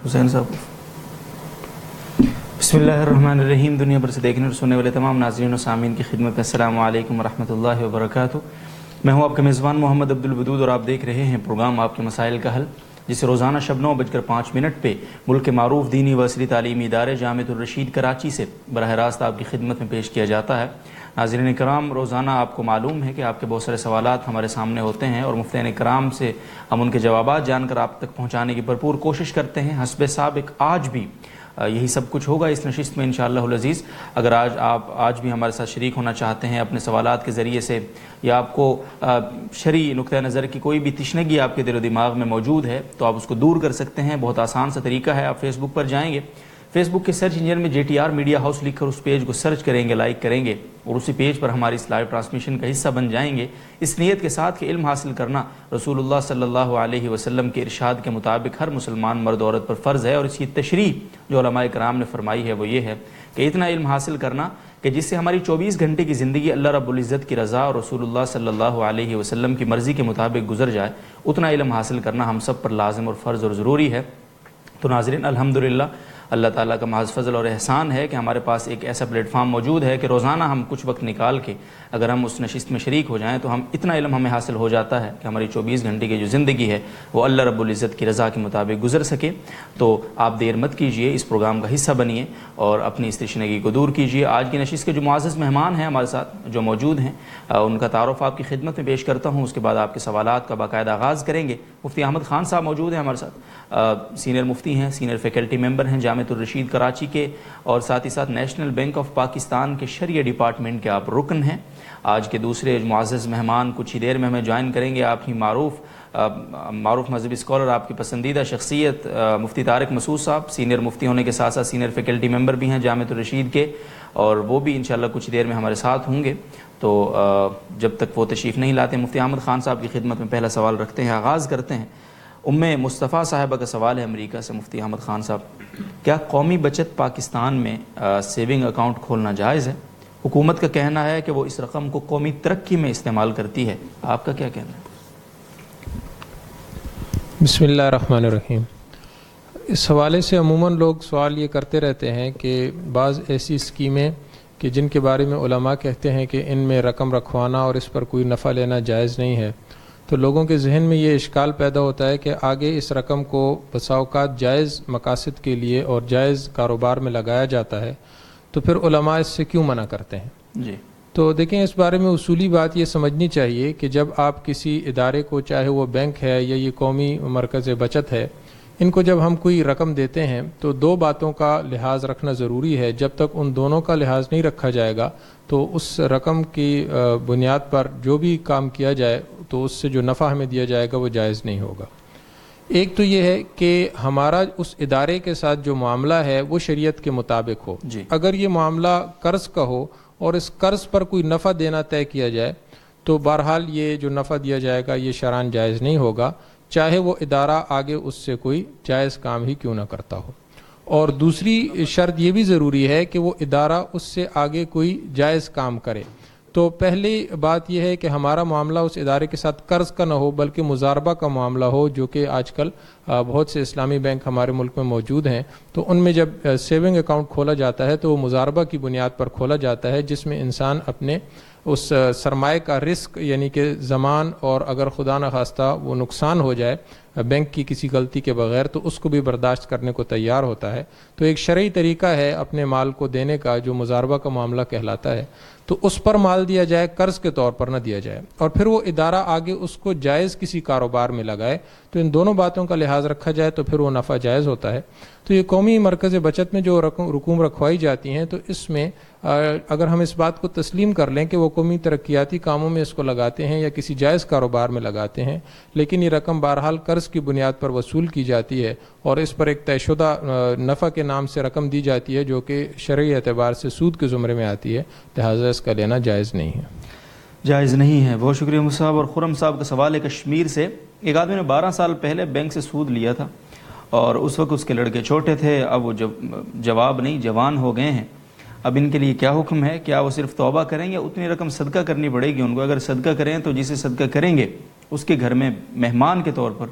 حسین صاحب بسم اللہ الرحمن الرحیم۔ دنیا بھر سے دیکھنے اور سننے والے تمام ناظرین و سامعین کی خدمت میں السلام علیکم ورحمۃ اللہ وبرکاتہ۔ میں ہوں آپ کا میزبان محمد عبدالودود اور آپ دیکھ رہے ہیں پروگرام آپ کے مسائل کا حل، جسے روزانہ شب 9:05 پہ ملک کے معروف دینی و عصری تعلیمی ادارے جامعۃ الرشید کراچی سے براہ راست آپ کی خدمت میں پیش کیا جاتا ہے۔ ناظرین کرام، روزانہ آپ کو معلوم ہے کہ آپ کے بہت سارے سوالات ہمارے سامنے ہوتے ہیں اور مفتین کرام سے ہم ان کے جوابات جان کر آپ تک پہنچانے کی بھرپور کوشش کرتے ہیں۔ حسب سابق آج بھی یہی سب کچھ ہوگا اس نشست میں انشاءاللہ العزیز۔ اگر آپ آج بھی ہمارے ساتھ شریک ہونا چاہتے ہیں اپنے سوالات کے ذریعے سے، یا آپ کو شرعی نقطہ نظر کی کوئی بھی تشنگی آپ کے دل و دماغ میں موجود ہے تو آپ اس کو دور کر سکتے ہیں۔ بہت آسان سا طریقہ ہے، آپ فیس بک پر جائیں گے، فیس بک کے سرچ انجن میں JTR میڈیا ہاؤس لکھ کر اس پیج کو سرچ کریں گے، لائک کریں گے اور اسی پیج پر ہماری اس لائیو ٹرانسمیشن کا حصہ بن جائیں گے، اس نیت کے ساتھ کہ علم حاصل کرنا رسول اللہ صلی اللہ علیہ وسلم کے ارشاد کے مطابق ہر مسلمان مرد عورت پر فرض ہے۔ اور اس کی تشریح جو علماء کرام نے فرمائی ہے وہ یہ ہے کہ اتنا علم حاصل کرنا کہ جس سے ہماری 24 گھنٹے کی زندگی اللہ رب العزت کی رضا اور رسول اللہ صلی اللہ علیہ وسلم کی مرضی کے مطابق گزر جائے، اتنا علم حاصل کرنا ہم سب پر لازم اور فرض اور ضروری ہے۔ تو ناظرین، الحمدللہ اللہ تعالیٰ کا محض فضل اور احسان ہے کہ ہمارے پاس ایک ایسا پلیٹ فارم موجود ہے کہ روزانہ ہم کچھ وقت نکال کے اگر ہم اس نشست میں شریک ہو جائیں تو اتنا علم ہمیں حاصل ہو جاتا ہے کہ ہماری 24 گھنٹے کی جو زندگی ہے وہ اللہ رب العزت کی رضا کے مطابق گزر سکے۔ تو آپ دیر مت کیجئے، اس پروگرام کا حصہ بنیے اور اپنی اس تشنگی کو دور کیجئے۔ آج کی نشست کے جو معزز مہمان ہیں ہمارے ساتھ جو موجود ہیں، ان کا تعارف آپ کی خدمت میں پیش کرتا ہوں، اس کے بعد آپ کے سوالات کا باقاعدہ آغاز کریں گے۔ مفتی احمد خان صاحب موجود ہیں ہمارے ساتھ، سینئر مفتی ہیں، سینئر فیکلٹی ممبر ہیں جامعۃ الرشید کراچی کے، اور ساتھ ہی ساتھ نیشنل بینک آف پاکستان کے شرعیہ ڈپارٹمنٹ کے آپ رکن ہیں۔ آج کے دوسرے معزز مہمان کچھ ہی دیر میں ہمیں جوائن کریں گے، آپ ہی معروف مذہبی اسکالر، آپ کی پسندیدہ شخصیت مفتی طارق مسعود صاحب، سینئر مفتی ہونے کے ساتھ ساتھ سینئر فیکلٹی ممبر بھی ہیں جامعۃ الرشید کے، اور وہ بھی انشاءاللہ کچھ دیر میں ہمارے ساتھ ہوں گے۔ تو جب تک وہ تشریف نہیں لاتے، مفتی احمد خان صاحب کی خدمت میں پہلا سوال رکھتے ہیں، آغاز کرتے ہیں۔ مصطفیٰ صاحبہ کا سوال ہے امریکہ سے۔ مفتی احمد خان صاحب، کیا قومی بچت پاکستان میں سیونگ اکاؤنٹ کھولنا جائز ہے؟ حکومت کا کہنا ہے کہ وہ اس رقم کو قومی ترقی میں استعمال کرتی ہے، آپ کا کیا کہنا ہے؟ بسم اللہ الرحمن الرحیم۔ اس حوالے سے عموماً لوگ سوال یہ کرتے رہتے ہیں کہ بعض ایسی اسکیمیں کہ جن کے بارے میں علماء کہتے ہیں کہ ان میں رقم رکھوانا اور اس پر کوئی نفع لینا جائز نہیں ہے، تو لوگوں کے ذہن میں یہ اشکال پیدا ہوتا ہے کہ آگے اس رقم کو بسا اوقات جائز مقاصد کے لیے اور جائز کاروبار میں لگایا جاتا ہے، تو پھر علماء اس سے کیوں منع کرتے ہیں؟ جی، تو دیکھیں، اس بارے میں اصولی بات یہ سمجھنی چاہیے کہ جب آپ کسی ادارے کو، چاہے وہ بینک ہے یا یہ قومی مرکز بچت ہے، ان کو جب ہم کوئی رقم دیتے ہیں تو دو باتوں کا لحاظ رکھنا ضروری ہے۔ جب تک ان دونوں کا لحاظ نہیں رکھا جائے گا تو اس رقم کی بنیاد پر جو بھی کام کیا جائے تو اس سے جو نفع ہمیں دیا جائے گا وہ جائز نہیں ہوگا۔ ایک تو یہ ہے کہ ہمارا اس ادارے کے ساتھ جو معاملہ ہے وہ شریعت کے مطابق ہو۔ جی، اگر یہ معاملہ قرض کا ہو اور اس قرض پر کوئی نفع دینا طے کیا جائے تو بہرحال یہ جو نفع دیا جائے گا یہ شرعاً جائز نہیں ہوگا، چاہے وہ ادارہ آگے اس سے کوئی جائز کام ہی کیوں نہ کرتا ہو۔ اور دوسری شرط یہ بھی ضروری ہے کہ وہ ادارہ اس سے آگے کوئی جائز کام کرے۔ تو پہلی بات یہ ہے کہ ہمارا معاملہ اس ادارے کے ساتھ قرض کا نہ ہو بلکہ مضاربہ کا معاملہ ہو، جو کہ آج کل بہت سے اسلامی بینک ہمارے ملک میں موجود ہیں، تو ان میں جب سیونگ اکاؤنٹ کھولا جاتا ہے تو وہ مضاربہ کی بنیاد پر کھولا جاتا ہے، جس میں انسان اپنے اس سرمایہ کا رسک، یعنی کہ زمان، اور اگر خدا نخواستہ وہ نقصان ہو جائے بینک کی کسی غلطی کے بغیر تو اس کو بھی برداشت کرنے کو تیار ہوتا ہے۔ تو ایک شرعی طریقہ ہے اپنے مال کو دینے کا جو مضاربہ کا معاملہ کہلاتا ہے، تو اس پر مال دیا جائے، قرض کے طور پر نہ دیا جائے، اور پھر وہ ادارہ آگے اس کو جائز کسی کاروبار میں لگائے۔ تو ان دونوں باتوں کا لحاظ رکھا جائے تو پھر وہ نفع جائز ہوتا ہے۔ تو یہ قومی مرکز بچت میں جو رقوم رکھوائی جاتی ہیں تو اس میں اگر ہم اس بات کو تسلیم کر لیں کہ وہ قومی ترقیاتی کاموں میں اس کو لگاتے ہیں یا کسی جائز کاروبار میں لگاتے ہیں، لیکن یہ رقم بہرحال قرض کی بنیاد پر وصول کی جاتی ہے اور اس پر ایک طے شدہ نفع کے نام سے رقم دی جاتی ہے جو کہ شرعی اعتبار سے سود کے زمرے میں آتی ہے، لہٰذا اس کا لینا جائز نہیں ہے۔ جائز نہیں ہے۔ بہت شکریہ صاحب۔ اور خرم صاحب کا سوال ہے کشمیر سے، ایک آدمی نے 12 سال پہلے بینک سے سود لیا تھا اور اس وقت اس کے لڑکے چھوٹے تھے، اب وہ جواب نہیں جوان ہو گئے ہیں، اب ان کے لیے کیا حکم ہے؟ کیا وہ صرف توبہ کریں گے؟ اتنی رقم صدقہ کرنی پڑے گی ان کو، اگر صدقہ کریں تو جسے صدقہ کریں گے اس کے گھر میں مہمان کے طور پر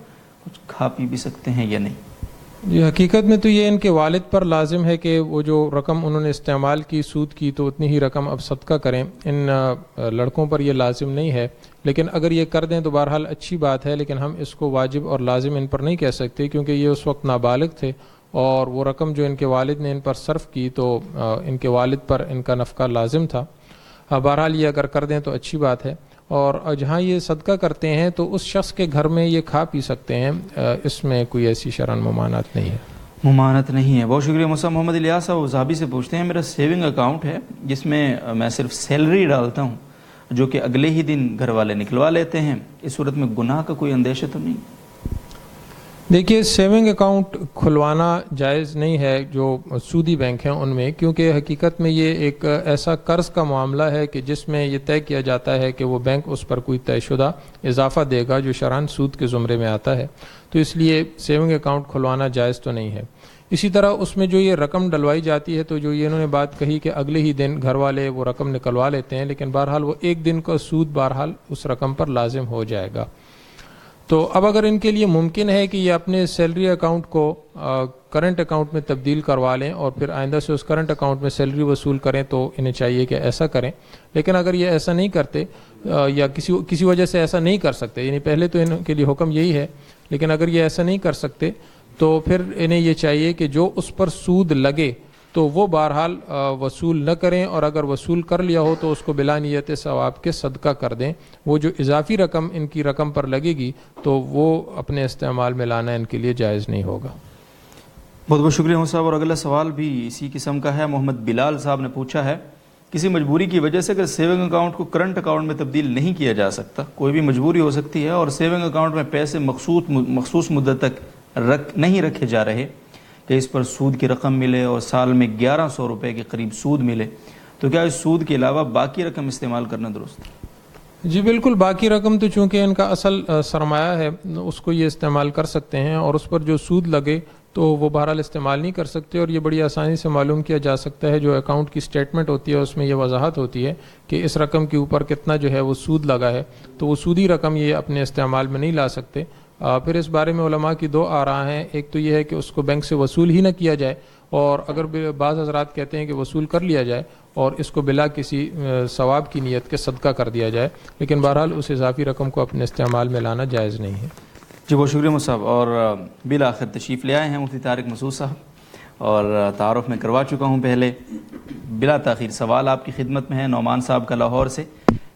کچھ کھا پی بھی سکتے ہیں یا نہیں؟ جی حقیقت میں تو یہ ان کے والد پر لازم ہے کہ وہ جو رقم انہوں نے استعمال کی سود کی تو اتنی ہی رقم اب صدقہ کریں. ان لڑکوں پر یہ لازم نہیں ہے، لیکن اگر یہ کر دیں تو بہرحال اچھی بات ہے، لیکن ہم اس کو واجب اور لازم ان پر نہیں کہہ سکتے کیونکہ یہ اس وقت نابالغ تھے اور وہ رقم جو ان کے والد نے ان پر صرف کی تو ان کے والد پر ان کا نفقہ لازم تھا. بہرحال یہ اگر کر دیں تو اچھی بات ہے، اور جہاں یہ صدقہ کرتے ہیں تو اس شخص کے گھر میں یہ کھا پی سکتے ہیں، اس میں کوئی ایسی شرعاً ممانعت نہیں ہے. ممانعت نہیں ہے. بہت شکریہ. موسیٰ محمد الیاس صاحب ابوظہبی سے پوچھتے ہیں، میرا سیونگ اکاؤنٹ ہے جس میں میں صرف سیلری ڈالتا ہوں جو کہ اگلے ہی دن گھر والے نکلوا لیتے ہیں، اس صورت میں گناہ کا کوئی اندیشہ تو نہیں؟ دیکھیے سیونگ اکاؤنٹ کھلوانا جائز نہیں ہے جو سودی بینک ہیں ان میں، کیونکہ حقیقت میں یہ ایک ایسا قرض کا معاملہ ہے کہ جس میں یہ طے کیا جاتا ہے کہ وہ بینک اس پر کوئی طے شدہ اضافہ دے گا جو شرعاً سود کے زمرے میں آتا ہے، تو اس لیے سیونگ اکاؤنٹ کھلوانا جائز تو نہیں ہے. اسی طرح اس میں جو یہ رقم ڈلوائی جاتی ہے تو جو یہ انہوں نے بات کہی کہ اگلے ہی دن گھر والے وہ رقم نکلوا لیتے ہیں، لیکن بہرحال وہ ایک دن کا سود بہرحال اس رقم پر لازم ہو جائے گا. تو اب اگر ان کے لیے ممکن ہے کہ یہ اپنے سیلری اکاؤنٹ کو کرنٹ اکاؤنٹ میں تبدیل کروا لیں اور پھر آئندہ سے اس کرنٹ اکاؤنٹ میں سیلری وصول کریں تو انہیں چاہیے کہ ایسا کریں. لیکن اگر یہ ایسا نہیں کرتے یا کسی وجہ سے ایسا نہیں کر سکتے، یعنی پہلے تو ان کے لیے حکم یہی ہے، لیکن اگر یہ ایسا نہیں کر سکتے تو پھر انہیں یہ چاہیے کہ جو اس پر سود لگے تو وہ بہرحال وصول نہ کریں، اور اگر وصول کر لیا ہو تو اس کو بلا نیت ثواب کے صدقہ کر دیں. وہ جو اضافی رقم ان کی رقم پر لگے گی تو وہ اپنے استعمال میں لانا ان کے لیے جائز نہیں ہوگا. بہت بہت شکریہ صاحب. اور اگلا سوال بھی اسی قسم کا ہے. محمد بلال صاحب نے پوچھا ہے، کسی مجبوری کی وجہ سے اگر سیونگ اکاؤنٹ کو کرنٹ اکاؤنٹ میں تبدیل نہیں کیا جا سکتا، کوئی بھی مجبوری ہو سکتی ہے اور سیونگ اکاؤنٹ میں پیسے مخصوص مدت تک نہیں رکھے جا رہے کہ اس پر سود کی رقم ملے اور سال میں 1100 روپے کے قریب سود ملے، تو کیا اس سود کے علاوہ باقی رقم استعمال کرنا درست ہے؟ جی بالکل، باقی رقم تو چونکہ ان کا اصل سرمایہ ہے اس کو یہ استعمال کر سکتے ہیں، اور اس پر جو سود لگے تو وہ بہرحال استعمال نہیں کر سکتے. اور یہ بڑی آسانی سے معلوم کیا جا سکتا ہے، جو اکاؤنٹ کی سٹیٹمنٹ ہوتی ہے اس میں یہ وضاحت ہوتی ہے کہ اس رقم کے اوپر کتنا جو ہے وہ سود لگا ہے، تو وہ سودی رقم یہ اپنے استعمال میں نہیں لا سکتے. پھر اس بارے میں علماء کی دو آراء ہیں. ایک تو یہ ہے کہ اس کو بینک سے وصول ہی نہ کیا جائے، اور اگر بعض حضرات کہتے ہیں کہ وصول کر لیا جائے اور اس کو بلا کسی ثواب کی نیت کے صدقہ کر دیا جائے، لیکن بہرحال اس اضافی رقم کو اپنے استعمال میں لانا جائز نہیں ہے. جی بہت شکریہ مصعب. اور بالآخر تشریف لے آئے ہیں مفتی طارق مسعود صاحب، اور تعارف میں کروا چکا ہوں پہلے. بلا تاخیر سوال آپ کی خدمت میں ہے نعمان صاحب کا لاہور سے.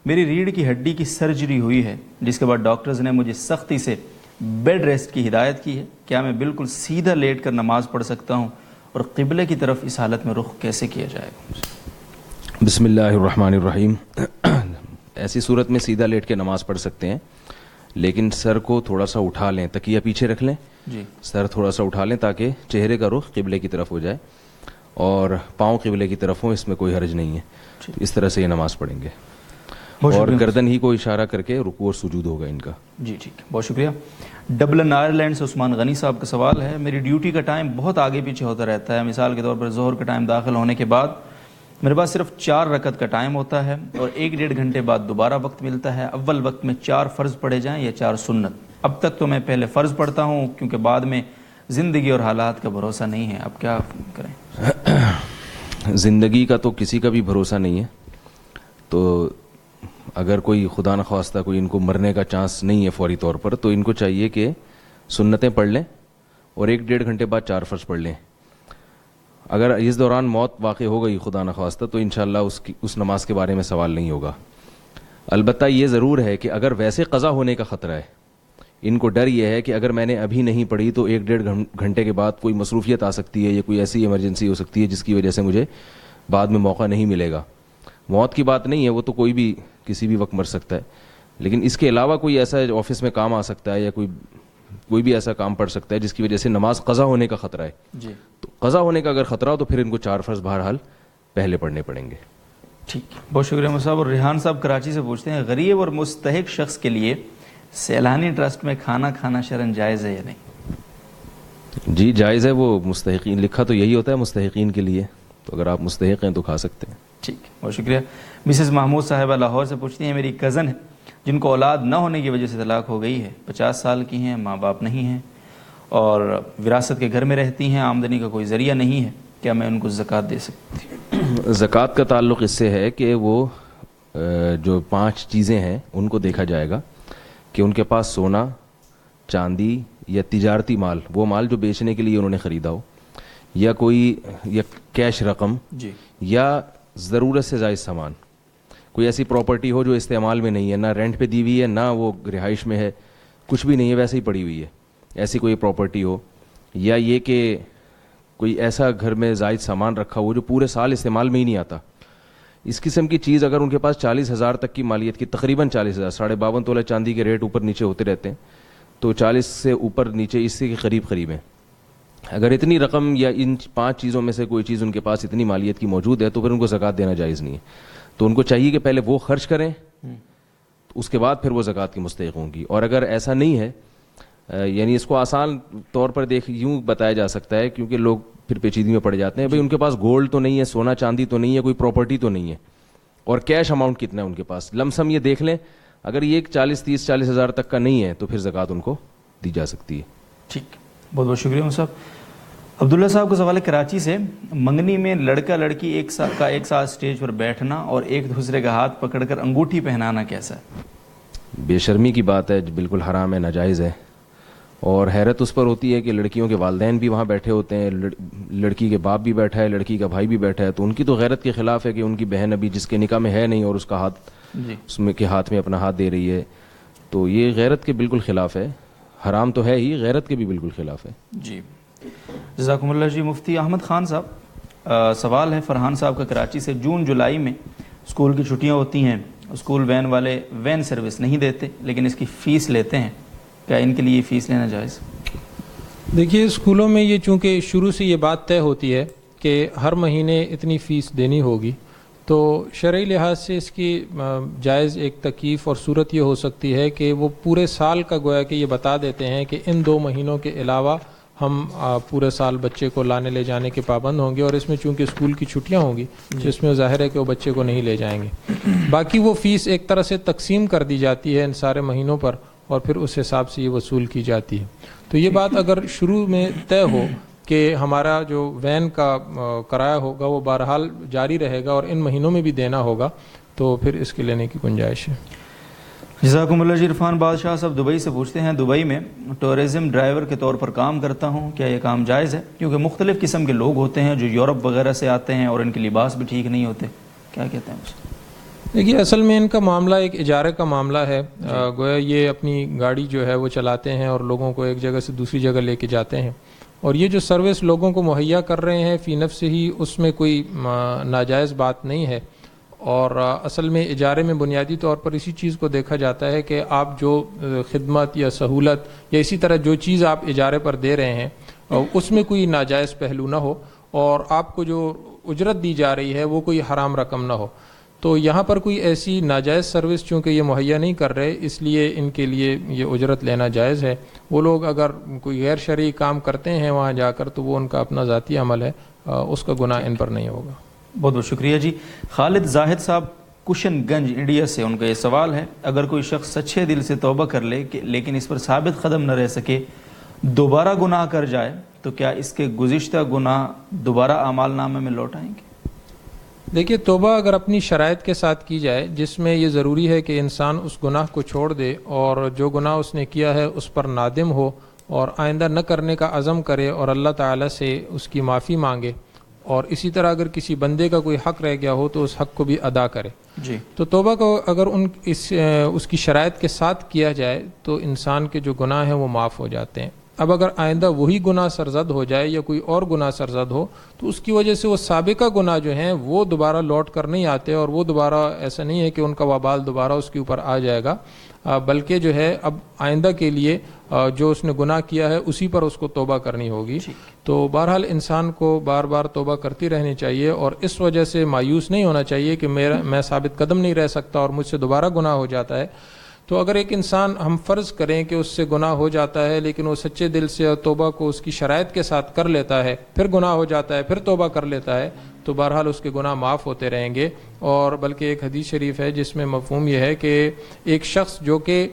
میری ریڑھ کی ہڈی کی سرجری ہوئی ہے جس کے بعد ڈاکٹرز نے مجھے سختی سے بیڈ ریسٹ کی ہدایت کی ہے. کیا میں بالکل سیدھا لیٹ کر نماز پڑھ سکتا ہوں، اور قبلے کی طرف اس حالت میں رخ کیسے کیا جائے گا؟ بسم اللہ الرحمن الرحیم. ایسی صورت میں سیدھا لیٹ کے نماز پڑھ سکتے ہیں، لیکن سر کو تھوڑا سا اٹھا لیں، تکیہ پیچھے رکھ لیں، جی سر تھوڑا سا اٹھا لیں تاکہ چہرے کا رخ قبلے کی طرف ہو جائے، اور پاؤں قبلے کی طرف ہوں، اس میں کوئی حرج نہیں ہے. اس طرح سے یہ نماز پڑھیں گے، اور گردن ہی کو اشارہ کر کے رکوع اور سجود ہوگا ان کا. جی ٹھیک ہے، بہت شکریہ. ڈبلن آئرلینڈ سے عثمان غنی صاحب کا سوال ہے. میری ڈیوٹی کا ٹائم بہت آگے پیچھے ہوتا رہتا ہے. مثال کے طور پر ظہر کا ٹائم داخل ہونے کے بعد میرے پاس صرف 4 رکعت کا ٹائم ہوتا ہے، اور 1-1.5 گھنٹے بعد دوبارہ وقت ملتا ہے. اول وقت میں 4 فرض پڑھے جائیں یا 4 سنت؟ اب تک تو میں پہلے فرض پڑھتا ہوں کیونکہ بعد میں زندگی اور حالات کا بھروسہ نہیں ہے. اب کیا کریں؟ زندگی کا تو کسی کا بھی بھروسہ نہیں ہے، تو اگر کوئی خدا نخواستہ کوئی ان کو مرنے کا چانس نہیں ہے فوری طور پر، تو ان کو چاہیے کہ سنتیں پڑھ لیں اور 1-1.5 گھنٹے بعد 4 فرض پڑھ لیں. اگر اس دوران موت واقع ہو گئی خدا نخواستہ تو انشاءاللہ اس نماز کے بارے میں سوال نہیں ہوگا. البتہ یہ ضرور ہے کہ اگر ویسے قضا ہونے کا خطرہ ہے، ان کو ڈر یہ ہے کہ اگر میں نے ابھی نہیں پڑھی تو 1-1.5 گھنٹے کے بعد کوئی مصروفیت آ سکتی ہے یا کوئی ایسی ایمرجنسی ہو سکتی ہے جس کی وجہ سے مجھے بعد میں موقع نہیں ملے گا. موت کی بات نہیں ہے، وہ تو کوئی بھی کسی بھی وقت مر سکتا ہے، لیکن اس کے علاوہ کوئی ایسا آفس میں کام آ سکتا ہے یا کوئی بھی ایسا کام پڑ سکتا ہے جس کی وجہ سے نماز قضا ہونے کا خطرہ ہے. جی تو قضا ہونے کا اگر خطرہ ہو تو پھر ان کو 4 فرض بہرحال پہلے پڑھنے پڑیں گے. ٹھیک، بہت شکریہ مصعب. اور ریحان صاحب کراچی سے پوچھتے ہیں، غریب اور مستحق شخص کے لیے سیلانی ٹرسٹ میں کھانا کھانا شرعاً جائز ہے یا نہیں؟ جی جائز ہے، وہ مستحقین لکھا تو یہی ہوتا ہے مستحقین کے لیے، تو اگر آپ مستحق ہیں تو کھا سکتے ہیں. ٹھیک، بہت شکریہ. مسز محمود صاحبہ لاہور سے پوچھتی ہیں، میری کزن ہے جن کو اولاد نہ ہونے کی وجہ سے طلاق ہو گئی ہے، 50 سال کی ہیں، ماں باپ نہیں ہیں، اور وراثت کے گھر میں رہتی ہیں, آمدنی کا کوئی ذریعہ نہیں ہے, کیا میں ان کو زکوٰۃ دے سکتی ہوں؟ زکوٰۃ کا تعلق اس سے ہے کہ وہ جو 5 چیزیں ہیں ان کو دیکھا جائے گا کہ ان کے پاس سونا, چاندی یا تجارتی مال, وہ مال جو بیچنے کے لیے انہوں نے خریدا ہو, یا کوئی یا کیش رقم, جی, یا ضرورت سے زائد سامان, کوئی ایسی پراپرٹی ہو جو استعمال میں نہیں ہے, نہ رینٹ پہ دی ہوئی ہے نہ وہ رہائش میں ہے, کچھ بھی نہیں ہے, ویسے ہی پڑی ہوئی ہے, ایسی کوئی پراپرٹی ہو, یا یہ کہ کوئی ایسا گھر میں زائد سامان رکھا ہو جو پورے سال استعمال میں ہی نہیں آتا. اس قسم کی چیز اگر ان کے پاس 40,000 تک کی مالیت کی, تقریباً 40,000, 52.5 تولہ چاندی کے ریٹ اوپر نیچے ہوتے رہتے ہیں, تو 40 سے اوپر نیچے اس کے قریب ہیں. اگر اتنی رقم یا ان 5 چیزوں میں سے کوئی چیز ان کے پاس اتنی مالیت کی موجود ہے تو پھر ان کو زکوٰۃ دینا جائز نہیں ہے. تو ان کو چاہیے کہ پہلے وہ خرچ کریں, اس کے بعد پھر وہ زکوٰۃ کی مستحق ہوں گی. اور اگر ایسا نہیں ہے, یعنی اس کو آسان طور پر یوں بتایا جا سکتا ہے, کیونکہ لوگ پھر پیچیدگی میں پڑ جاتے ہیں, بھئی ان کے پاس گولڈ تو نہیں ہے, سونا چاندی تو نہیں ہے, کوئی پراپرٹی تو نہیں ہے, اور کیش اماؤنٹ کتنا ہے ان کے پاس, لم سم یہ دیکھ لیں. اگر یہ 40 ہزار تک کا نہیں ہے تو پھر زکوٰۃ ان کو دی جا سکتی ہے. ٹھیک, بہت بہت شکریہ صاحب. عبداللہ صاحب کا سوال ہے کراچی سے, منگنی میں لڑکا لڑکی ایک ساتھ اسٹیج پر بیٹھنا اور ایک دوسرے کا ہاتھ پکڑ کر انگوٹھی پہنانا کیسا ہے؟ بے شرمی کی بات ہے, بالکل حرام ہے, ناجائز ہے. اور حیرت اس پر ہوتی ہے کہ لڑکیوں کے والدین بھی وہاں بیٹھے ہوتے ہیں, لڑکی کے باپ بھی بیٹھا ہے, لڑکی کا بھائی بھی بیٹھا ہے, تو ان کی تو غیرت کے خلاف ہے کہ ان کی بہن ابھی جس کے نکاح میں ہے نہیں اور اس کا ہاتھ اس میں کے ہاتھ میں اپنا ہاتھ دے رہی ہے, تو یہ غیرت کے بالکل خلاف ہے. حرام تو ہے ہی, غیرت کے بھی بالکل خلاف ہے. جی, جزاکم اللہ. جی, مفتی احمد خان صاحب, سوال ہے فرحان صاحب کا کراچی سے, جون جولائی میں اسکول کی چھٹیاں ہوتی ہیں, اسکول وین والے وین سروس نہیں دیتے لیکن اس کی فیس لیتے ہیں, کیا ان کے لیے فیس لینا جائز؟ دیکھیے, اسکولوں میں یہ چونکہ شروع سے یہ بات طے ہوتی ہے کہ ہر مہینے اتنی فیس دینی ہوگی, تو شرعی لحاظ سے اس کی جائز ایک تکیف اور صورت یہ ہو سکتی ہے کہ وہ پورے سال کا گویا کہ یہ بتا دیتے ہیں کہ ان 2 مہینوں کے علاوہ ہم پورے سال بچے کو لانے لے جانے کے پابند ہوں گے, اور اس میں چونکہ اسکول کی چھٹیاں ہوں گی جس میں ظاہر ہے کہ وہ بچے کو نہیں لے جائیں گے. باقی وہ فیس ایک طرح سے تقسیم کر دی جاتی ہے ان سارے مہینوں پر, اور پھر اس حساب سے یہ وصول کی جاتی ہے. تو یہ بات اگر شروع میں طے ہو کہ ہمارا جو وین کا کرایہ ہوگا وہ بہرحال جاری رہے گا اور ان مہینوں میں بھی دینا ہوگا, تو پھر اس کے لینے کی گنجائش ہے. جزاکم اللہ. جی, عرفان بادشاہ صاحب دبئی سے پوچھتے ہیں, دبئی میں ٹورزم ڈرائیور کے طور پر کام کرتا ہوں, کیا یہ کام جائز ہے؟ کیونکہ مختلف قسم کے لوگ ہوتے ہیں جو یورپ وغیرہ سے آتے ہیں اور ان کے لباس بھی ٹھیک نہیں ہوتے, کیا کہتے ہیں اس؟ دیکھیے, اصل میں ان کا معاملہ ایک اجارے کا معاملہ ہے. گویا یہ اپنی گاڑی جو ہے وہ چلاتے ہیں اور لوگوں کو ایک جگہ سے دوسری جگہ لے کے جاتے ہیں, اور یہ جو سروس لوگوں کو مہیا کر رہے ہیں فی نفس ہی اس میں کوئی ناجائز بات نہیں ہے. اور اصل میں اجارے میں بنیادی طور پر اسی چیز کو دیکھا جاتا ہے کہ آپ جو خدمت یا سہولت یا اسی طرح جو چیز آپ اجارے پر دے رہے ہیں اس میں کوئی ناجائز پہلو نہ ہو, اور آپ کو جو اجرت دی جا رہی ہے وہ کوئی حرام رقم نہ ہو. تو یہاں پر کوئی ایسی ناجائز سروس چونکہ یہ مہیا نہیں کر رہے, اس لیے ان کے لیے یہ اجرت لینا جائز ہے. وہ لوگ اگر کوئی غیر شرعی کام کرتے ہیں وہاں جا کر تو وہ ان کا اپنا ذاتی عمل ہے, اس کا گناہ ان پر نہیں ہوگا. بہت بہت شکریہ. جی, خالد زاہد صاحب کشن گنج انڈیا سے, ان کا یہ سوال ہے, اگر کوئی شخص سچے دل سے توبہ کر لے لیکن اس پر ثابت قدم نہ رہ سکے, دوبارہ گناہ کر جائے, تو کیا اس کے گزشتہ گناہ دوبارہ اعمال نامے میں لوٹ آئیں گے؟ دیکھیے, توبہ اگر اپنی شرائط کے ساتھ کی جائے جس میں یہ ضروری ہے کہ انسان اس گناہ کو چھوڑ دے اور جو گناہ اس نے کیا ہے اس پر نادم ہو اور آئندہ نہ کرنے کا عزم کرے اور اللہ تعالیٰ سے اس کی معافی مانگے, اور اسی طرح اگر کسی بندے کا کوئی حق رہ گیا ہو تو اس حق کو بھی ادا کرے. جی, تو توبہ کو اگر اس کی شرائط کے ساتھ کیا جائے تو انسان کے جو گناہ ہیں وہ معاف ہو جاتے ہیں. اب اگر آئندہ وہی گناہ سرزد ہو جائے یا کوئی اور گناہ سرزد ہو تو اس کی وجہ سے وہ سابقہ گناہ جو ہیں وہ دوبارہ لوٹ کر نہیں آتے, اور وہ دوبارہ ایسا نہیں ہے کہ ان کا وبال دوبارہ اس کے اوپر آ جائے گا, بلکہ جو ہے اب آئندہ کے لیے جو اس نے گناہ کیا ہے اسی پر اس کو توبہ کرنی ہوگی. تو بہرحال انسان کو بار بار توبہ کرتی رہنی چاہیے, اور اس وجہ سے مایوس نہیں ہونا چاہیے کہ میں ثابت قدم نہیں رہ سکتا اور مجھ سے دوبارہ گناہ ہو جاتا ہے. تو اگر ایک انسان ہم فرض کریں کہ اس سے گناہ ہو جاتا ہے لیکن وہ سچے دل سے توبہ کو اس کی شرائط کے ساتھ کر لیتا ہے, پھر گناہ ہو جاتا ہے, پھر توبہ کر لیتا ہے, تو بہرحال اس کے گناہ معاف ہوتے رہیں گے. اور بلکہ ایک حدیث شریف ہے جس میں مفہوم یہ ہے کہ ایک شخص جو کہ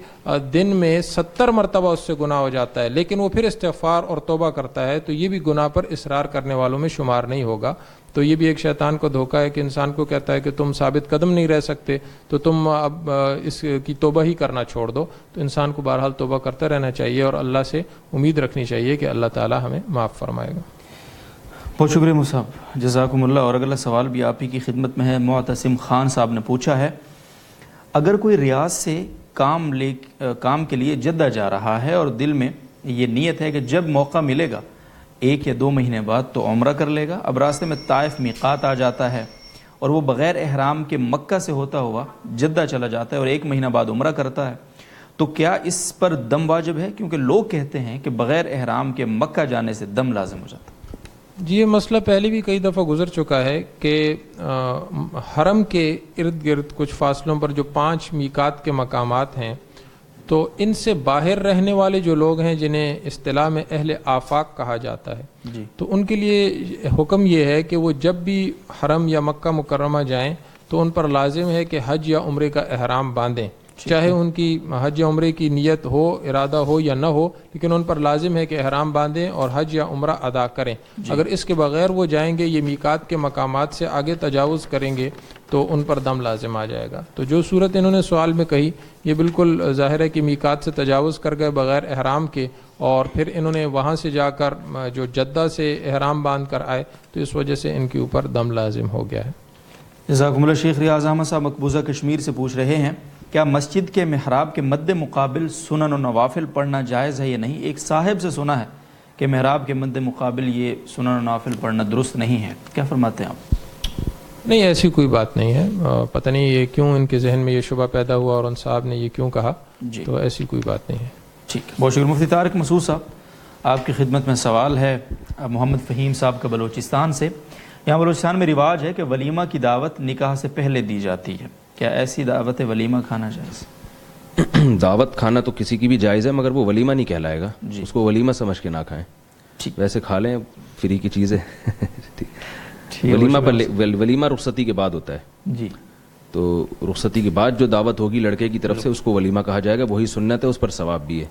دن میں 70 مرتبہ اس سے گناہ ہو جاتا ہے لیکن وہ پھر استغفار اور توبہ کرتا ہے تو یہ بھی گناہ پر اصرار کرنے والوں میں شمار نہیں ہوگا. تو یہ بھی ایک شیطان کو دھوکہ ہے کہ انسان کو کہتا ہے کہ تم ثابت قدم نہیں رہ سکتے تو تم اب اس کی توبہ ہی کرنا چھوڑ دو. تو انسان کو بہرحال توبہ کرتا رہنا چاہیے اور اللہ سے امید رکھنی چاہیے کہ اللہ تعالی ہمیں معاف فرمائے گا. بہت شکریہ مصعب، جزاکم اللہ. اور اگلا سوال بھی آپ ہی کی خدمت میں ہے. معتصم خان صاحب نے پوچھا ہے، اگر کوئی ریاض سے کام کے لیے جدہ جا رہا ہے اور دل میں یہ نیت ہے کہ جب موقع ملے گا 1 یا 2 مہینے بعد تو عمرہ کر لے گا، اب راستے میں طائف میقات آ جاتا ہے اور وہ بغیر احرام کے مکہ سے ہوتا ہوا جدہ چلا جاتا ہے اور 1 مہینہ بعد عمرہ کرتا ہے، تو کیا اس پر دم واجب ہے؟ کیونکہ لوگ کہتے ہیں کہ بغیر احرام کے مکہ جانے سے دم لازم ہو جاتا ہے. جی یہ مسئلہ پہلے بھی کئی دفعہ گزر چکا ہے کہ حرم کے ارد گرد کچھ فاصلوں پر جو 5 میقات کے مقامات ہیں تو ان سے باہر رہنے والے جو لوگ ہیں جنہیں اصطلاح میں اہل آفاق کہا جاتا ہے تو ان کے لیے حکم یہ ہے کہ وہ جب بھی حرم یا مکہ مکرمہ جائیں تو ان پر لازم ہے کہ حج یا عمرے کا احرام باندھیں، چاہے ان کی حج یا عمرے کی نیت ہو، ارادہ ہو یا نہ ہو، لیکن ان پر لازم ہے کہ احرام باندھیں اور حج یا عمرہ ادا کریں. اگر اس کے بغیر وہ جائیں گے، یہ میقات کے مقامات سے آگے تجاوز کریں گے تو ان پر دم لازم آ جائے گا. تو جو صورت انہوں نے سوال میں کہی یہ بالکل ظاہر ہے کہ میقات سے تجاوز کر گئے بغیر احرام کے اور پھر انہوں نے وہاں سے جا کر جو جدہ سے احرام باندھ کر آئے تو اس وجہ سے ان کے اوپر دم لازم ہو گیا ہے. جزاکم اللہ. شیخ ریاض احمد صاحب مقبوضہ کشمیر سے پوچھ رہے ہیں، کیا مسجد کے محراب کے مد مقابل سنن و نوافل پڑھنا جائز ہے یا نہیں؟ ایک صاحب سے سنا ہے کہ محراب کے مد مقابل یہ سنن و نوافل پڑھنا درست نہیں ہے، کیا فرماتے ہیں آپ؟ نہیں ایسی کوئی بات نہیں ہے. پتہ نہیں یہ کیوں ان کے ذہن میں یہ شبہ پیدا ہوا اور ان صاحب نے یہ کیوں کہا. تو ایسی کوئی بات نہیں ہے. ٹھیک، بہت شکریہ. مفتی طارق مسعود صاحب آپ کی خدمت میں سوال ہے محمد فہیم صاحب کا بلوچستان سے. یہاں بلوچستان میں رواج ہے کہ ولیمہ کی دعوت نکاح سے پہلے دی جاتی ہے، کیا ایسی دعوت ولیمہ کھانا جائز؟ دعوت کھانا تو کسی کی بھی جائز ہے مگر وہ ولیمہ نہیں کہلائے گا. اس کو ولیمہ سمجھ کے نہ کھائیں. ویسے کھا لیں، فری کی چیز ہے. ولیمہ پر ولیمہ رخصتی کے بعد ہوتا ہے جی، تو رخصتی کے بعد جو دعوت ہوگی لڑکے کی طرف سے اس کو ولیمہ کہا جائے گا، وہی سنت ہے، اس پر ثواب بھی ہے.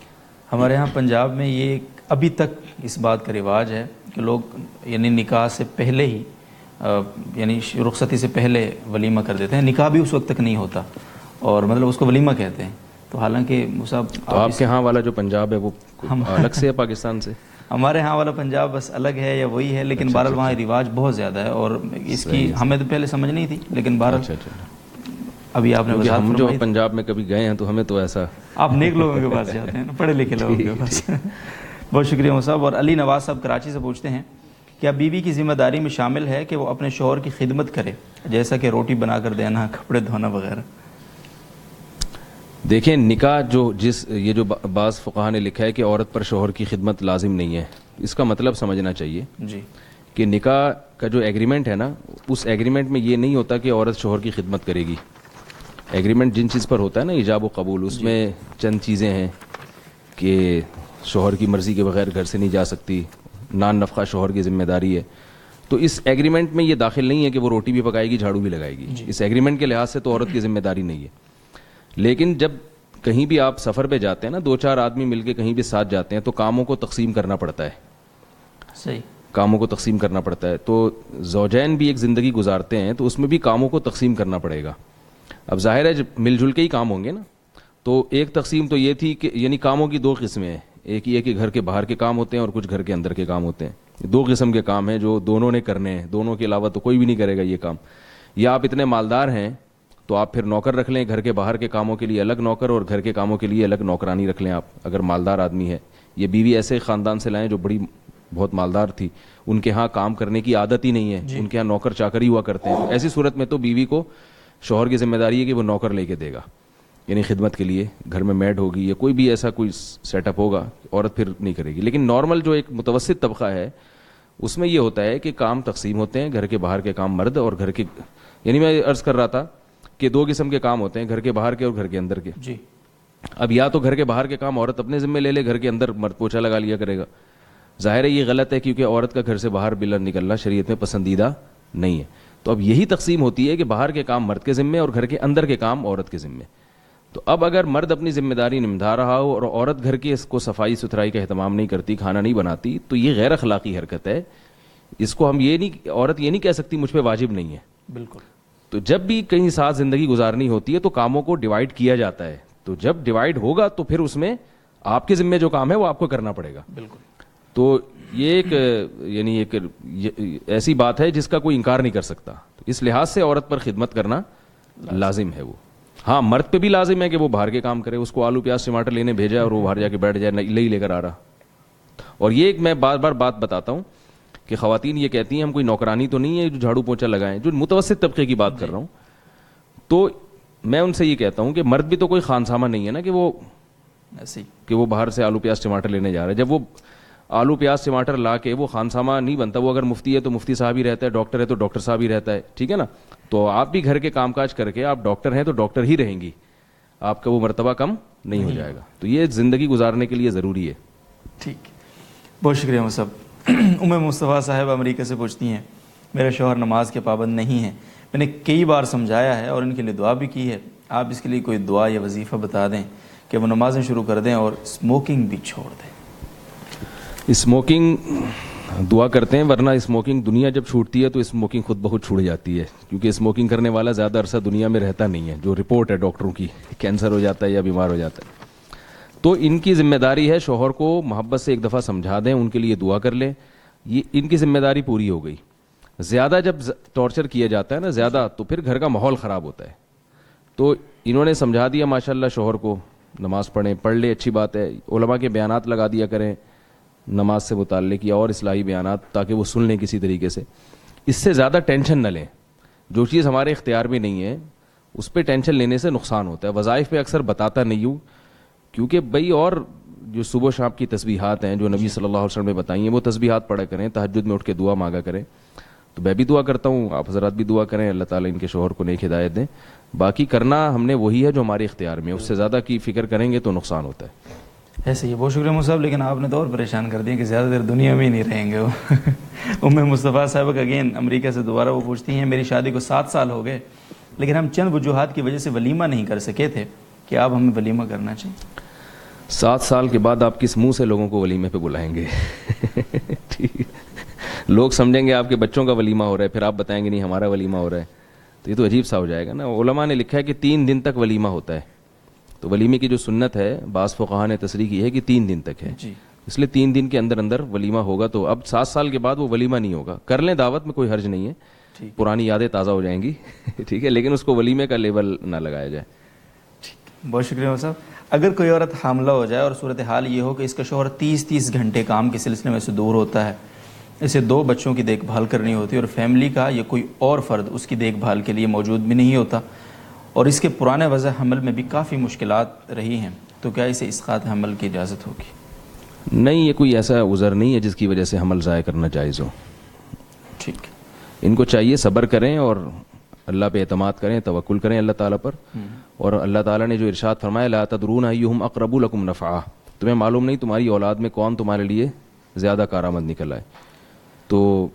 ہمارے ہاں پنجاب میں یہ ابھی تک اس بات کا رواج ہے کہ لوگ یعنی نکاح سے پہلے ہی یعنی رخصتی سے پہلے ولیمہ کر دیتے ہیں. نکاح بھی اس وقت تک نہیں ہوتا اور مطلب اس کو ولیمہ کہتے ہیں. تو حالانکہ مصعب آپ کے ہاں والا جو پنجاب ہے وہ الگ سے ہے پاکستان سے؟ ہمارے ہاں والا پنجاب بس الگ ہے یا وہی ہے، لیکن بہرحال وہاں رواج بہت زیادہ ہے اور اس کی ہمیں تو پہلے سمجھ نہیں تھی، لیکن بہرحال ابھی آپ نے ہم جو پنجاب میں کبھی گئے ہیں تو ہمیں تو ایسا، آپ نیک لوگوں کے پاس جاتے ہیں، پڑھے لکھے لوگوں کے پاس. بہت شکریہ مصعب. اور علی نواز صاحب کراچی سے پوچھتے ہیں، کیا بیوی کی ذمہ داری میں شامل ہے کہ وہ اپنے شوہر کی خدمت کرے، جیسا کہ روٹی بنا کر دینا، کپڑے دھونا وغیرہ؟ دیکھیں نکاح یہ جو بعض فقہا نے لکھا ہے کہ عورت پر شوہر کی خدمت لازم نہیں ہے، اس کا مطلب سمجھنا چاہیے جی کہ نکاح کا جو ایگریمنٹ ہے نا، اس ایگریمنٹ میں یہ نہیں ہوتا کہ عورت شوہر کی خدمت کرے گی. ایگریمنٹ جن چیز پر ہوتا ہے نا ایجاب و قبول، اس میں چند چیزیں ہیں کہ شوہر کی مرضی کے بغیر گھر سے نہیں جا سکتی، نان نفقہ شوہر کی ذمہ داری ہے. تو اس ایگریمنٹ میں یہ داخل نہیں ہے کہ وہ روٹی بھی پکائے گی، جھاڑو بھی لگائے گی. اس ایگریمنٹ کے لحاظ سے تو عورت کی ذمہ داری نہیں ہے. لیکن جب کہیں بھی آپ سفر پہ جاتے ہیں نا، 2-4 آدمی مل کے کہیں بھی ساتھ جاتے ہیں تو کاموں کو تقسیم کرنا پڑتا ہے. صحیح، کاموں کو تقسیم کرنا پڑتا ہے. تو زوجین بھی ایک زندگی گزارتے ہیں تو اس میں بھی کاموں کو تقسیم کرنا پڑے گا. اب ظاہر ہے جب مل جل کے ہی کام ہوں گے نا، تو ایک تقسیم تو یہ تھی کہ یعنی کاموں کی 2 قسمیں ہیں. ایک یہ کہ گھر کے باہر کے کام ہوتے ہیں اور کچھ گھر کے اندر کے کام ہوتے ہیں. 2 قسم کے کام ہیں جو دونوں نے کرنے ہیں، دونوں کے علاوہ تو کوئی بھی نہیں کرے گا یہ کام. یا آپ اتنے مالدار ہیں تو آپ پھر نوکر رکھ لیں، گھر کے باہر کے کاموں کے لیے الگ نوکر اور گھر کے کاموں کے لیے الگ نوکرانی رکھ لیں آپ، اگر مالدار آدمی ہے. یہ بیوی ایسے خاندان سے لائیں جو بہت مالدار تھی، ان کے ہاں کام کرنے کی عادت ہی نہیں ہے، ان کے ہاں نوکر چاکر ہی ہوا کرتے ہیں. ایسی صورت میں تو بیوی کو شوہر کی ذمہ داری ہے کہ وہ نوکر لے کے دے گا، یعنی خدمت کے لیے گھر میں میڈ ہوگی یا کوئی بھی ایسا کوئی سیٹ اپ ہوگا، عورت پھر نہیں کرے گی. لیکن نارمل جو ایک متوسط طبقہ ہے اس میں یہ ہوتا ہے کہ کام تقسیم ہوتے ہیں، گھر کے باہر کے کام مرد اور گھر کے، یعنی میں عرض کر رہا تھا کہ 2 قسم کے کام ہوتے ہیں، گھر کے باہر کے اور گھر کے اندر کے. جی، اب یا تو گھر کے باہر کے کام عورت اپنے ذمہ لے لے، گھر کے اندر مرد پوچھا لگا لیا کرے گا. ظاہر ہے یہ غلط ہے کیونکہ عورت کا گھر سے باہر بلا نکلنا شریعت میں پسندیدہ نہیں ہے. تو اب یہی تقسیم ہوتی ہے کہ باہر کے کام مرد کے ذمے اور گھر کے اندر کے کام عورت کے ذمے. تو اب اگر مرد اپنی ذمہ داری نبھا رہا ہو اور عورت گھر کے اس کو صفائی ستھرائی کا اہتمام نہیں کرتی, کھانا نہیں بناتی, تو یہ غیر اخلاقی حرکت ہے. اس کو ہم عورت یہ نہیں کہہ سکتی مجھ پہ واجب نہیں ہے. بالکل. تو جب بھی کہیں ساتھ زندگی گزارنی ہوتی ہے تو کاموں کو ڈیوائڈ کیا جاتا ہے. تو جب ڈیوائڈ ہوگا تو پھر اس میں آپ کے ذمے جو کام ہے وہ آپ کو کرنا پڑے گا. بالکل. تو یہ ایک ایسی بات ہے جس کا کوئی انکار نہیں کر سکتا. تو اس لحاظ سے عورت پر خدمت کرنا لازم ہے. وہ ہاں مرد پہ بھی لازم ہے کہ وہ باہر کے کام کرے. اس کو آلو پیاز ٹماٹر لینے بھیجا اور وہ باہر جا کے بیٹھ جائے نہیں لے کر آ رہا. اور یہ ایک میں بار بار بات بتاتا ہوں کہ خواتین یہ کہتی ہیں ہم کوئی نوکرانی تو نہیں ہے جو جھاڑو پوچھا لگائیں, جو متوسط طبقے کی بات کر رہا ہوں. تو میں ان سے یہ کہتا ہوں کہ مرد بھی تو کوئی خانسامہ نہیں ہے نا کہ وہ باہر سے آلو پیاز ٹماٹر لینے جا رہا ہے. جب وہ آلو پیاز ٹماٹر لا کے وہ خانسامہ نہیں بنتا. وہ اگر مفتی ہے تو مفتی صاحب ہی رہتا ہے, ڈاکٹر ہے تو ڈاکٹر صاحب ہی رہتا ہے, ٹھیک ہے نا. تو آپ بھی گھر کے کام کاج کر کے آپ ڈاکٹر ہیں تو ڈاکٹر ہی رہیں گی, آپ کا وہ مرتبہ کم نہیں ہو جائے گا. تو یہ زندگی گزارنے کے لیے ضروری ہے. ٹھیک, بہت شکریہ مصعب. مصطفیٰ صاحب امریکہ سے پوچھتی ہیں میرا شوہر نماز کے پابند نہیں ہے, میں نے کئی بار سمجھایا ہے اور ان کے لیے دعا بھی کی ہے, آپ اس کے لیے کوئی دعا یا وظیفہ بتا دیں کہ وہ نمازیں شروع کر دیں اور اسموکنگ بھی چھوڑ دیں. اسموکنگ دعا کرتے ہیں, ورنہ اسموکنگ دنیا جب چھوٹتی ہے تو اسموکنگ خود بخود چھوٹ جاتی ہے, کیونکہ اسموکنگ کرنے والا زیادہ عرصہ دنیا میں رہتا نہیں ہے. جو رپورٹ ہے ڈاکٹروں کی, کینسر ہو جاتا ہے یا بیمار ہو جاتا ہے. تو ان کی ذمہ داری ہے شوہر کو محبت سے ایک دفعہ سمجھا دیں, ان کے لیے دعا کر لیں. یہ ان کی ذمہ داری پوری ہو گئی. زیادہ جب ٹارچر کیا جاتا ہے نا زیادہ, تو پھر گھر کا ماحول خراب ہوتا ہے. تو انہوں نے سمجھا دیا ماشاءاللہ شوہر کو, نماز پڑھ لے, اچھی بات ہے. علماء کے بیانات لگا دیا کریں نماز سے متعلق یا اور اصلاحی بیانات, تاکہ وہ سن لیں کسی طریقے سے. اس سے زیادہ ٹینشن نہ لیں. جو چیز ہمارے اختیار میں نہیں ہے اس پہ ٹینشن لینے سے نقصان ہوتا ہے. وظائف پہ اکثر بتاتا نہیں ہوں, کیونکہ بھائی اور جو صبح و شام کی تسبیحات ہیں جو نبی صلی اللہ علیہ وسلم نے بتائی ہیں وہ تسبیحات پڑھا کریں, تہجد میں اٹھ کے دعا مانگا کریں. تو میں بھی دعا کرتا ہوں, آپ حضرات بھی دعا کریں, اللہ تعالیٰ ان کے شوہر کو نیک ہدایت دیں. باقی کرنا ہم نے وہی ہے جو ہمارے اختیار میں, اس سے زیادہ کی فکر کریں گے تو نقصان ہوتا ہے. ایسے ہی. بہت شکریہ مصعب, لیکن آپ نے تو اور پریشان کر دیا کہ زیادہ دیر دنیا میں ہی نہیں رہیں گے وہ. مصطفیٰ صاحب اگین امریکہ سے دوبارہ وہ پوچھتی ہیں میری شادی کو 7 سال ہو گئے لیکن ہم چند وجوہات کی وجہ سے ولیمہ نہیں کر سکے تھے, کہ آپ ہمیں ولیمہ کرنا چاہیے. 7 سال کے بعد آپ کس منہ سے لوگوں کو ولیمے پہ بلائیں گے؟ ٹھیک, لوگ سمجھیں گے آپ کے بچوں کا ولیمہ ہو رہا ہے, پھر آپ بتائیں گے نہیں ہمارا ولیمہ ہو رہا ہے, تو یہ تو عجیب سا ہو جائے گا نا. علماء نے لکھا ہے کہ 3 دن تک ولیمہ ہوتا ہے. تو ولیمے کی جو سنت ہے بعض فقہاء نے تصریح کی ہے کہ 3 دن تک ہے, اس لیے 3 دن کے اندر اندر ولیمہ ہوگا. تو اب 7 سال کے بعد وہ ولیمہ نہیں ہوگا. کر لیں دعوت میں کوئی حرج نہیں ہے, پرانی یادیں تازہ ہو جائیں گی, ٹھیک ہے, لیکن اس کو ولیمے کا لیبل نہ لگایا جائے. بہت شکریہ صاحب. اگر کوئی عورت حاملہ ہو جائے اور صورتحال یہ ہو کہ اس کا شوہر 30 گھنٹے کام کے سلسلے میں سے دور ہوتا ہے, اسے 2 بچوں کی دیکھ بھال کرنی ہوتی ہے اور فیملی کا یا کوئی اور فرد اس کی دیکھ بھال کے لیے موجود بھی نہیں ہوتا, اور اس کے پرانے وضع حمل میں بھی کافی مشکلات رہی ہیں, تو کیا اسے اسقاط حمل کی اجازت ہوگی؟ نہیں, یہ کوئی ایسا عذر نہیں ہے جس کی وجہ سے حمل ضائع کرنا جائز ہو. ٹھیک, ان کو چاہیے صبر کریں اور اللہ پہ اعتماد کریں, توکل کریں اللہ تعالیٰ پر. اور اللہ تعالیٰ نے جو ارشاد فرمایا لا تدرون ایہم اقرب لکم نفعا, تمہیں معلوم نہیں تمہاری اولاد میں کون تمہارے لیے زیادہ کارآمد نکل آئے. تو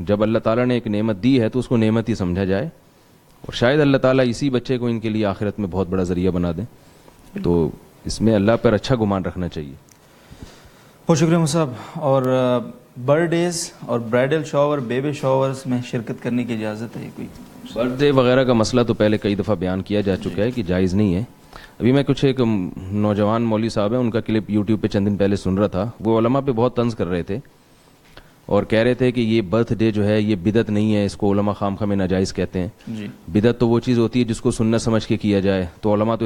جب اللہ تعالیٰ نے ایک نعمت دی ہے تو اس کو نعمت ہی سمجھا جائے, اور شاید اللہ تعالیٰ اسی بچے کو ان کے لیے آخرت میں بہت بڑا ذریعہ بنا دیں. تو اس میں اللہ پر اچھا گمان رکھنا چاہیے. بہت شکریہ مصعب. اور برتھ ڈیز اور برائڈل شاور, بیبی شاورز میں شرکت کرنے کی اجازت ہے کوئی؟ برتھ ڈے وغیرہ کا مسئلہ تو پہلے کئی دفعہ بیان کیا جا چکا ہے کہ جائز نہیں ہے. ابھی میں ایک نوجوان مولوی صاحب ہیں, ان کا کلپ یوٹیوب پہ چند دن پہلے سن رہا تھا. وہ علماء پہ بہت طنز کر رہے تھے اور کہہ رہے تھے کہ یہ برتھ ڈے جو ہے یہ بدعت نہیں ہے, اس کو علماء خامخواہ میں ناجائز کہتے ہیں. بدعت تو وہ چیز ہوتی ہے جس کو سنت سمجھ کے کیا جائے, تو علماء تو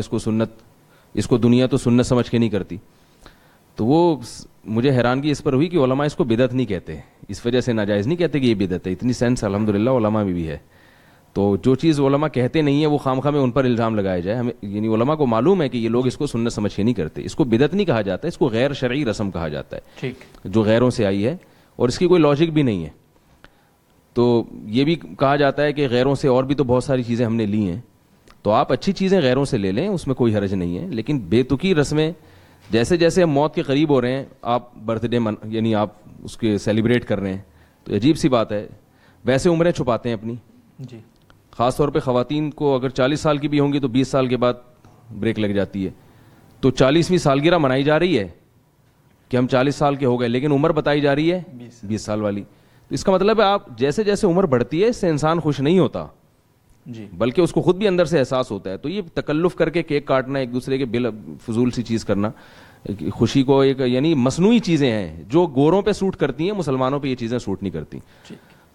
اس کو دنیا تو سنت سمجھ کے نہیں کرتی. تو وہ مجھے حیرانگی اس پر ہوئی کہ علماء اس کو بدعت نہیں کہتے, اس وجہ سے ناجائز نہیں کہتے کہ یہ بدعت ہے. اتنی سینس الحمدللہ علماء میں بھی ہے. تو جو چیز علماء کہتے نہیں ہیں وہ خامخواہ میں ان پر الزام لگایا جائے. ہمیں یعنی علماء کو معلوم ہے کہ یہ لوگ اس کو سنت سمجھ کے نہیں کرتے. اس کو بدعت نہیں کہا جاتا, اس کو غیر شرعی رسم کہا جاتا ہے جو غیروں سے آئی ہے, اور اس کی کوئی لاجک بھی نہیں ہے. تو یہ بھی کہا جاتا ہے کہ غیروں سے اور بھی تو بہت ساری چیزیں ہم نے لی ہیں, تو آپ اچھی چیزیں غیروں سے لے لیں, اس میں کوئی حرج نہیں ہے. لیکن بے تکی رسمیں, جیسے جیسے ہم موت کے قریب ہو رہے ہیں آپ برتھ ڈے یعنی آپ اس کے سیلیبریٹ کر رہے ہیں, تو عجیب سی بات ہے. ویسے عمریں چھپاتے ہیں اپنی. جی خاص طور پہ خواتین کو اگر 40 سال کی بھی ہوں گی تو 20 سال کے بعد بریک لگ جاتی ہے. تو 40ویں سالگرہ منائی جا رہی ہے کہ ہم 40 سال کے ہو گئے, لیکن عمر بتائی جا رہی ہے 20 سال والی. تو اس کا مطلب ہے آپ جیسے جیسے عمر بڑھتی ہے اس سے انسان خوش نہیں ہوتا, جی بلکہ اس کو خود بھی اندر سے احساس ہوتا ہے. تو یہ تکلف کر کے کیک کاٹنا, ایک دوسرے کے بل فضول سی چیز کرنا, خوشی کو ایک یعنی مصنوعی چیزیں ہیں جو گوروں پہ سوٹ کرتی ہیں, مسلمانوں پہ یہ چیزیں سوٹ نہیں کرتی.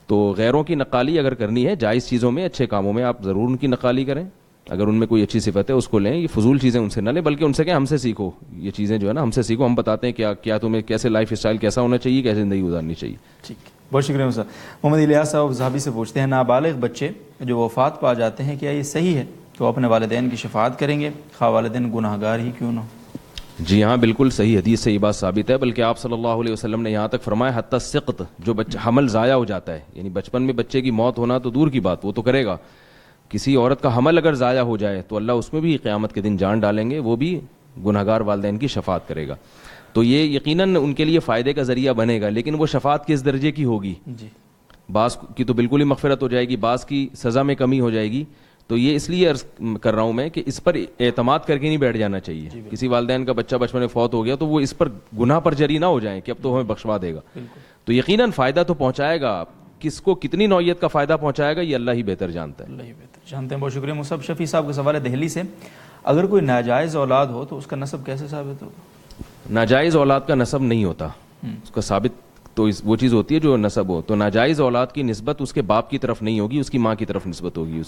تو غیروں کی نقالی اگر کرنی ہے جائز چیزوں میں, اچھے کاموں میں, آپ ضرور ان کی نقالی کریں. اگر ان میں کوئی اچھی صفت ہے اس کو لیں, یہ فضول چیزیں ان سے نہ لیں, بلکہ ان سے کہ ہم سے سیکھو. یہ چیزیں جو ہے نا ہم سے سیکھو, ہم بتاتے ہیں کیا تمہیں کیسے لائف اسٹائل کیسا ہونا چاہیے, کیسے زندگی گزارنی چاہیے. ٹھیک, بہت شکریہ صاحب. محمد الیاس صاحب زہبی سے پوچھتے ہیں, نابالغ بچے جو وفات پا جاتے ہیں کیا یہ صحیح ہے تو اپنے والدین کی شفاعت کریں گے خواہ والدین گناہ گار ہی کیوں نہ ہو؟ جی ہاں بالکل صحیح, حدیث سے یہ بات ثابت ہے. بلکہ آپ صلی اللہ علیہ وسلم نے یہاں تک فرمایا حتی السقط, جو حمل ضائع ہو جاتا ہے, یعنی بچپن میں بچے کی موت ہونا تو دور کی بات, وہ تو کرے گا. کسی عورت کا حمل اگر ضائع ہو جائے تو اللہ اس میں بھی قیامت کے دن جان ڈالیں گے, وہ بھی گناہ گار والدین کی شفاعت کرے گا. تو یہ یقیناً ان کے لیے فائدے کا ذریعہ بنے گا, لیکن وہ شفاعت کس درجے کی ہوگی؟ جی بعض کی تو بالکل ہی مغفرت ہو جائے گی, بعض کی سزا میں کمی ہو جائے گی. تو یہ اس لیے عرض کر رہا ہوں میں کہ اس پر اعتماد کر کے نہیں بیٹھ جانا چاہیے. کسی والدین کا بچہ بچپن میں فوت ہو گیا تو وہ اس پر گناہ پر جری نہ ہو جائیں کہ اب تو ہمیں بخشوا دے گا. تو یقیناً فائدہ تو پہنچائے گا, کس کو کتنی نوعیت کا فائدہ پہنچائے گا یہ اللہ ہی بہتر جانتا ہے. اللہ ہی بہتر جانتے ہیں. بہت شکریہ. مصعب شفیع صاحب کا سوال ہے دہلی سے, اگر کوئی ناجائز اولاد ہو تو اس کا نسب کیسے ثابت ہوگا؟ ناجائز اولاد کا نسب نہیں ہوتا, اس کا ثابت تو وہ چیز ہوتی ہے جو نسب ہو. تو ناجائز اولاد کی نسبت اس کے باپ کی طرف نہیں ہوگی, اس کی ماں کی طرف نسبت ہوگی.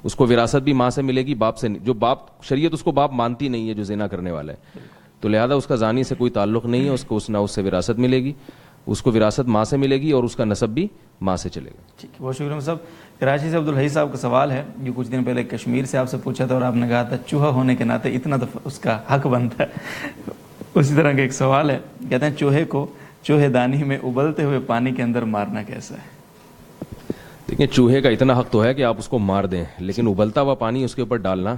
اس کو وراثت بھی ماں سے ملے گی, باپ سے نہیں. جو باپ, شریعت اس کو باپ مانتی نہیں ہے جو زنا کرنے والا ہے, تو لہذا اس کا زانی سے کوئی تعلق نہیں ہے, اس کو نہ اس سے وراثت ملے گی, اس کو وراثت ماں سے ملے گی اور اس کا نسب بھی ماں سے چلے گا. ٹھیک ہے, بہت شکریہ صاحب. کراچی سے عبدالحی صاحب کا سوال ہے جو کچھ دن پہلے کشمیر سے آپ سے پوچھا تھا اور آپ نے کہا تھا چوہا ہونے کے ناطے اتنا تو اس کا حق بنتا ہے. اسی طرح کا ایک سوال ہے, کہتے ہیں چوہے کو چوہے دانی میں ابلتے ہوئے پانی کے اندر مارنا کیسا ہے؟ دیکھیں چوہے کا اتنا حق تو ہے کہ آپ اس کو مار دیں, لیکن ابلتا ہوا پانی اس کے اوپر ڈالنا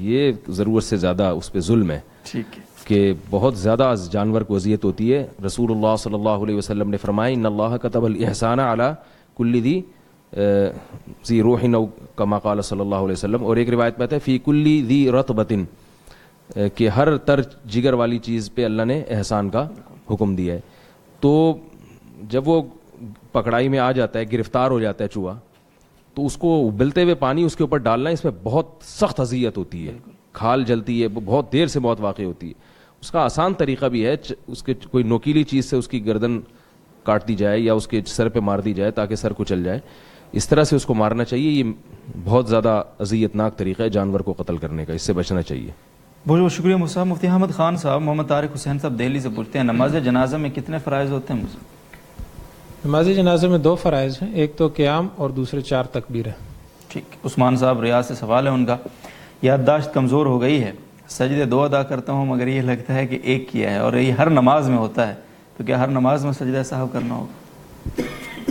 یہ ضرورت سے زیادہ اس پہ ظلم ہے. ٹھیک ہے, کہ بہت زیادہ جانور کو اذیت ہوتی ہے. رسول اللہ صلی اللہ علیہ وسلم نے فرمایا ان اللہ کتب الاحسان علی کل ذی روح او کما قال صلی اللہ علیہ وسلم. اور ایک روایت میں آتا ہے فی کل ذی رطبۃ, کہ ہر تر جگر والی چیز پہ اللہ نے احسان کا حکم دیا ہے. تو جب وہ پکڑائی میں آ جاتا ہے, گرفتار ہو جاتا ہے چوہا, تو اس کو ابلتے ہوئے پانی اس کے اوپر ڈالنا, اس میں بہت سخت اذیت ہوتی ہے, کھال جلتی ہے, بہت دیر سے موت واقع ہوتی ہے. اس کا آسان طریقہ بھی ہے, اس کے کوئی نوکیلی چیز سے اس کی گردن کاٹ دی جائے یا اس کے سر پہ مار دی جائے تاکہ سر کچل جائے, اس طرح سے اس کو مارنا چاہیے. یہ بہت زیادہ اذیت ناک طریقہ ہے جانور کو قتل کرنے کا, اس سے بچنا چاہیے. بہت بہت شکریہ مصعب. مفتی احمد خان صاحب محمد طارق حسین صاحب دہلی سے پوچھتے ہیں نماز جنازہ میں کتنے فرائض ہوتے ہیں؟ نماز جنازہ میں 2 فرائض ہیں, ایک تو قیام اور دوسرے 4 تکبیر ہیں. ٹھیک. عثمان صاحب ریاض سے سوال ہے ان کا, یادداشت کمزور ہو گئی ہے, سجدے 2 ادا کرتا ہوں مگر یہ لگتا ہے کہ 1 کیا ہے اور یہ ہر نماز میں ہوتا ہے, تو کیا ہر نماز میں سجدہ صاحب کرنا ہوگا؟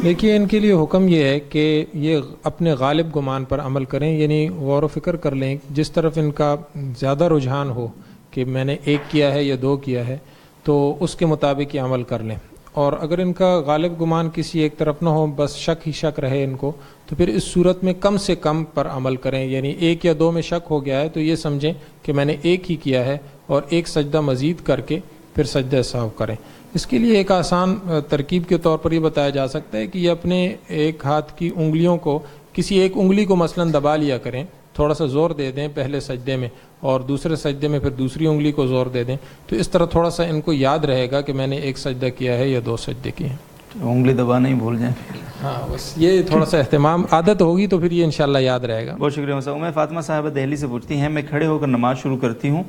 دیکھیے ان کے لیے حکم یہ ہے کہ یہ اپنے غالب گمان پر عمل کریں, یعنی غور و فکر کر لیں جس طرف ان کا زیادہ رجحان ہو کہ میں نے 1 کیا ہے یا 2 کیا ہے تو اس کے مطابق یہ عمل کر لیں. اور اگر ان کا غالب گمان کسی ایک طرف نہ ہو, بس شک ہی شک رہے ان کو, تو پھر اس صورت میں کم سے کم پر عمل کریں. یعنی 1 یا 2 میں شک ہو گیا ہے تو یہ سمجھیں کہ میں نے 1 ہی کیا ہے اور 1 سجدہ مزید کر کے پھر سجدہ سہو کریں. اس کے لیے ایک آسان ترکیب کے طور پر یہ بتایا جا سکتا ہے کہ یہ اپنے ایک ہاتھ کی انگلیوں کو, کسی ایک انگلی کو مثلا دبا لیا کریں, تھوڑا سا زور دے دیں پہلے سجدے میں اور دوسرے سجدے میں پھر دوسری انگلی کو زور دے دیں, تو اس طرح تھوڑا سا ان کو یاد رہے گا کہ میں نے 1 سجدہ کیا ہے یا 2 سجدے کیے ہیں. انگلی دبانا ہی بھول جائیں پھر. ہاں بس یہ تھوڑا سا اہتمام عادت ہوگی تو پھر یہ انشاءاللہ یاد رہے گا. بہت شکریہ صاحب. میں فاطمہ صاحبہ دہلی سے پوچھتی ہیں, میں کھڑے ہو کر نماز شروع کرتی ہوں,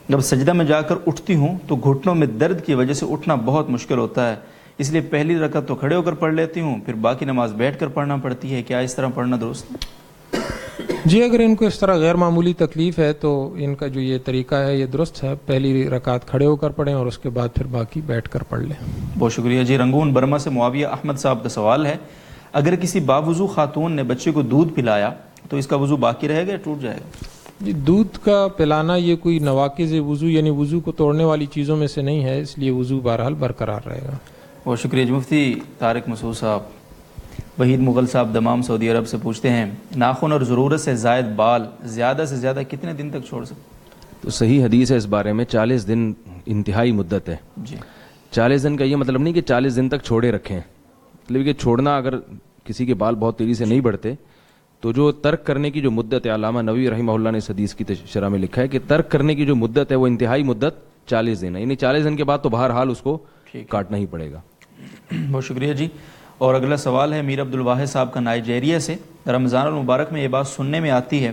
جب سجدہ میں جا کر اٹھتی ہوں تو گھٹنوں میں درد کی وجہ سے اٹھنا بہت مشکل ہوتا ہے, اس لیے پہلی رکعت تو کھڑے ہو کر پڑھ لیتی ہوں, پھر باقی نماز بیٹھ کر پڑھنا پڑتی ہے, کیا اس طرح پڑھنا درست ہے؟ جی اگر ان کو اس طرح غیر معمولی تکلیف ہے تو ان کا جو یہ طریقہ ہے یہ درست ہے, پہلی رکعت کھڑے ہو کر پڑھیں اور اس کے بعد پھر باقی بیٹھ کر پڑھ لیں. بہت شکریہ جی. رنگون برما سے معاویہ احمد صاحب کا سوال ہے, اگر کسی باوضو خاتون نے بچے کو دودھ پلایا تو اس کا وضو باقی رہے گا یا ٹوٹ جائے گا؟ جی دودھ کا پلانا یہ کوئی نواقض وضو یعنی وضو کو توڑنے والی چیزوں میں سے نہیں ہے, اس لیے وضو بہرحال برقرار رہے گا. بہت شکریہ جی. مفتی طارق مسعود صاحب وحید مغل صاحب دمام سعودی عرب سے پوچھتے ہیں ناخن اور ضرورت سے زائد بال زیادہ سے زیادہ کتنے دن تک چھوڑ سکتے؟ تو صحیح حدیث ہے اس بارے میں، 40 دن انتہائی مدت ہے. جی 40 دن کا یہ مطلب نہیں کہ 40 دن تک چھوڑے رکھیں، مطلب کہ چھوڑنا، اگر کسی کے بال بہت تیزی سے نہیں بڑھتے تو جو ترک کرنے کی جو مدت ہے، علامہ نووی رحمہ اللہ نے اس حدیث کی شرح میں لکھا ہے کہ ترک کرنے کی جو مدت ہے وہ انتہائی مدت 40 دن ہے، یعنی 40 دن کے بعد تو بہرحال اس کو کاٹنا ہی پڑے گا. بہت شکریہ جی. اور اگلا سوال ہے میر عبد الواحد صاحب کا نائجیریا سے. رمضان المبارک میں یہ بات سننے میں آتی ہے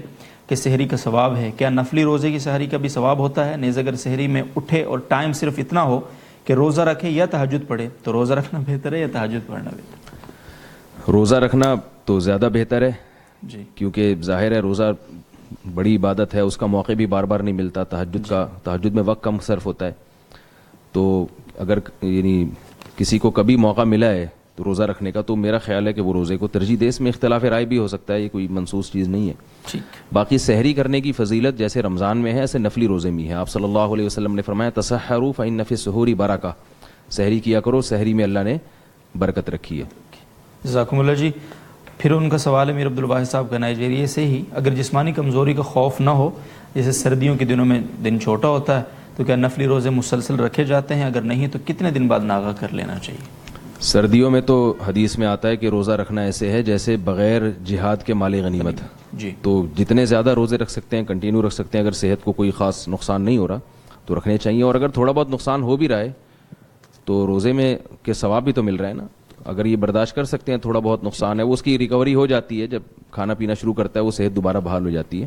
کہ سحری کا ثواب ہے، کیا نفلی روزے کی سحری کا بھی ثواب ہوتا ہے؟ نیز اگر سحری میں اٹھے اور ٹائم صرف اتنا ہو کہ روزہ رکھے یا تہجد پڑھے تو روزہ رکھنا بہتر ہے یا تہجد پڑھنا بہتر؟ روزہ رکھنا تو زیادہ بہتر ہے جی کیونکہ ظاہر ہے روزہ بڑی عبادت ہے، اس کا موقع بھی بار بار نہیں ملتا. تہجد میں وقت کم صرف ہوتا ہے، تو اگر یعنی کسی کو کبھی موقع ملا ہے تو روزہ رکھنے کا، تو میرا خیال ہے کہ وہ روزے کو ترجیح دے. اس میں اختلاف رائے بھی ہو سکتا ہے، یہ کوئی منصوص چیز نہیں ہے. باقی سحری کرنے کی فضیلت جیسے رمضان میں ہے ایسے نفلی روزے میں ہے. آپ صلی اللہ علیہ وسلم نے فرمایا تسحروا فإن فی السحور برکہ، سحری کیا کرو، سحری میں اللہ نے برکت رکھی ہے. جزاکم اللہ جی. پھر ان کا سوال ہے میر عبد الواحد صاحب کا نائجیریا سے ہی، اگر جسمانی کمزوری کا خوف نہ ہو، جیسے سردیوں کے دنوں میں دن چھوٹا ہوتا ہے، تو کیا نفلی روزے مسلسل رکھے جاتے ہیں؟ اگر نہیں تو کتنے دن بعد ناغہ کر لینا چاہیے؟ سردیوں میں تو حدیث میں آتا ہے کہ روزہ رکھنا ایسے ہے جیسے بغیر جہاد کے مال غنیمت. جی تو جتنے زیادہ روزے رکھ سکتے ہیں کنٹینیو رکھ سکتے ہیں، اگر صحت کو کوئی خاص نقصان نہیں ہو رہا تو رکھنے چاہیے. اور اگر تھوڑا بہت نقصان ہو بھی رہا ہے تو روزے میں کے ثواب بھی تو مل رہا ہے نا. اگر یہ برداشت کر سکتے ہیں، تھوڑا بہت نقصان ہے، وہ اس کی ریکوری ہو جاتی ہے، جب کھانا پینا شروع کرتا ہے وہ صحت دوبارہ بحال ہو جاتی ہے،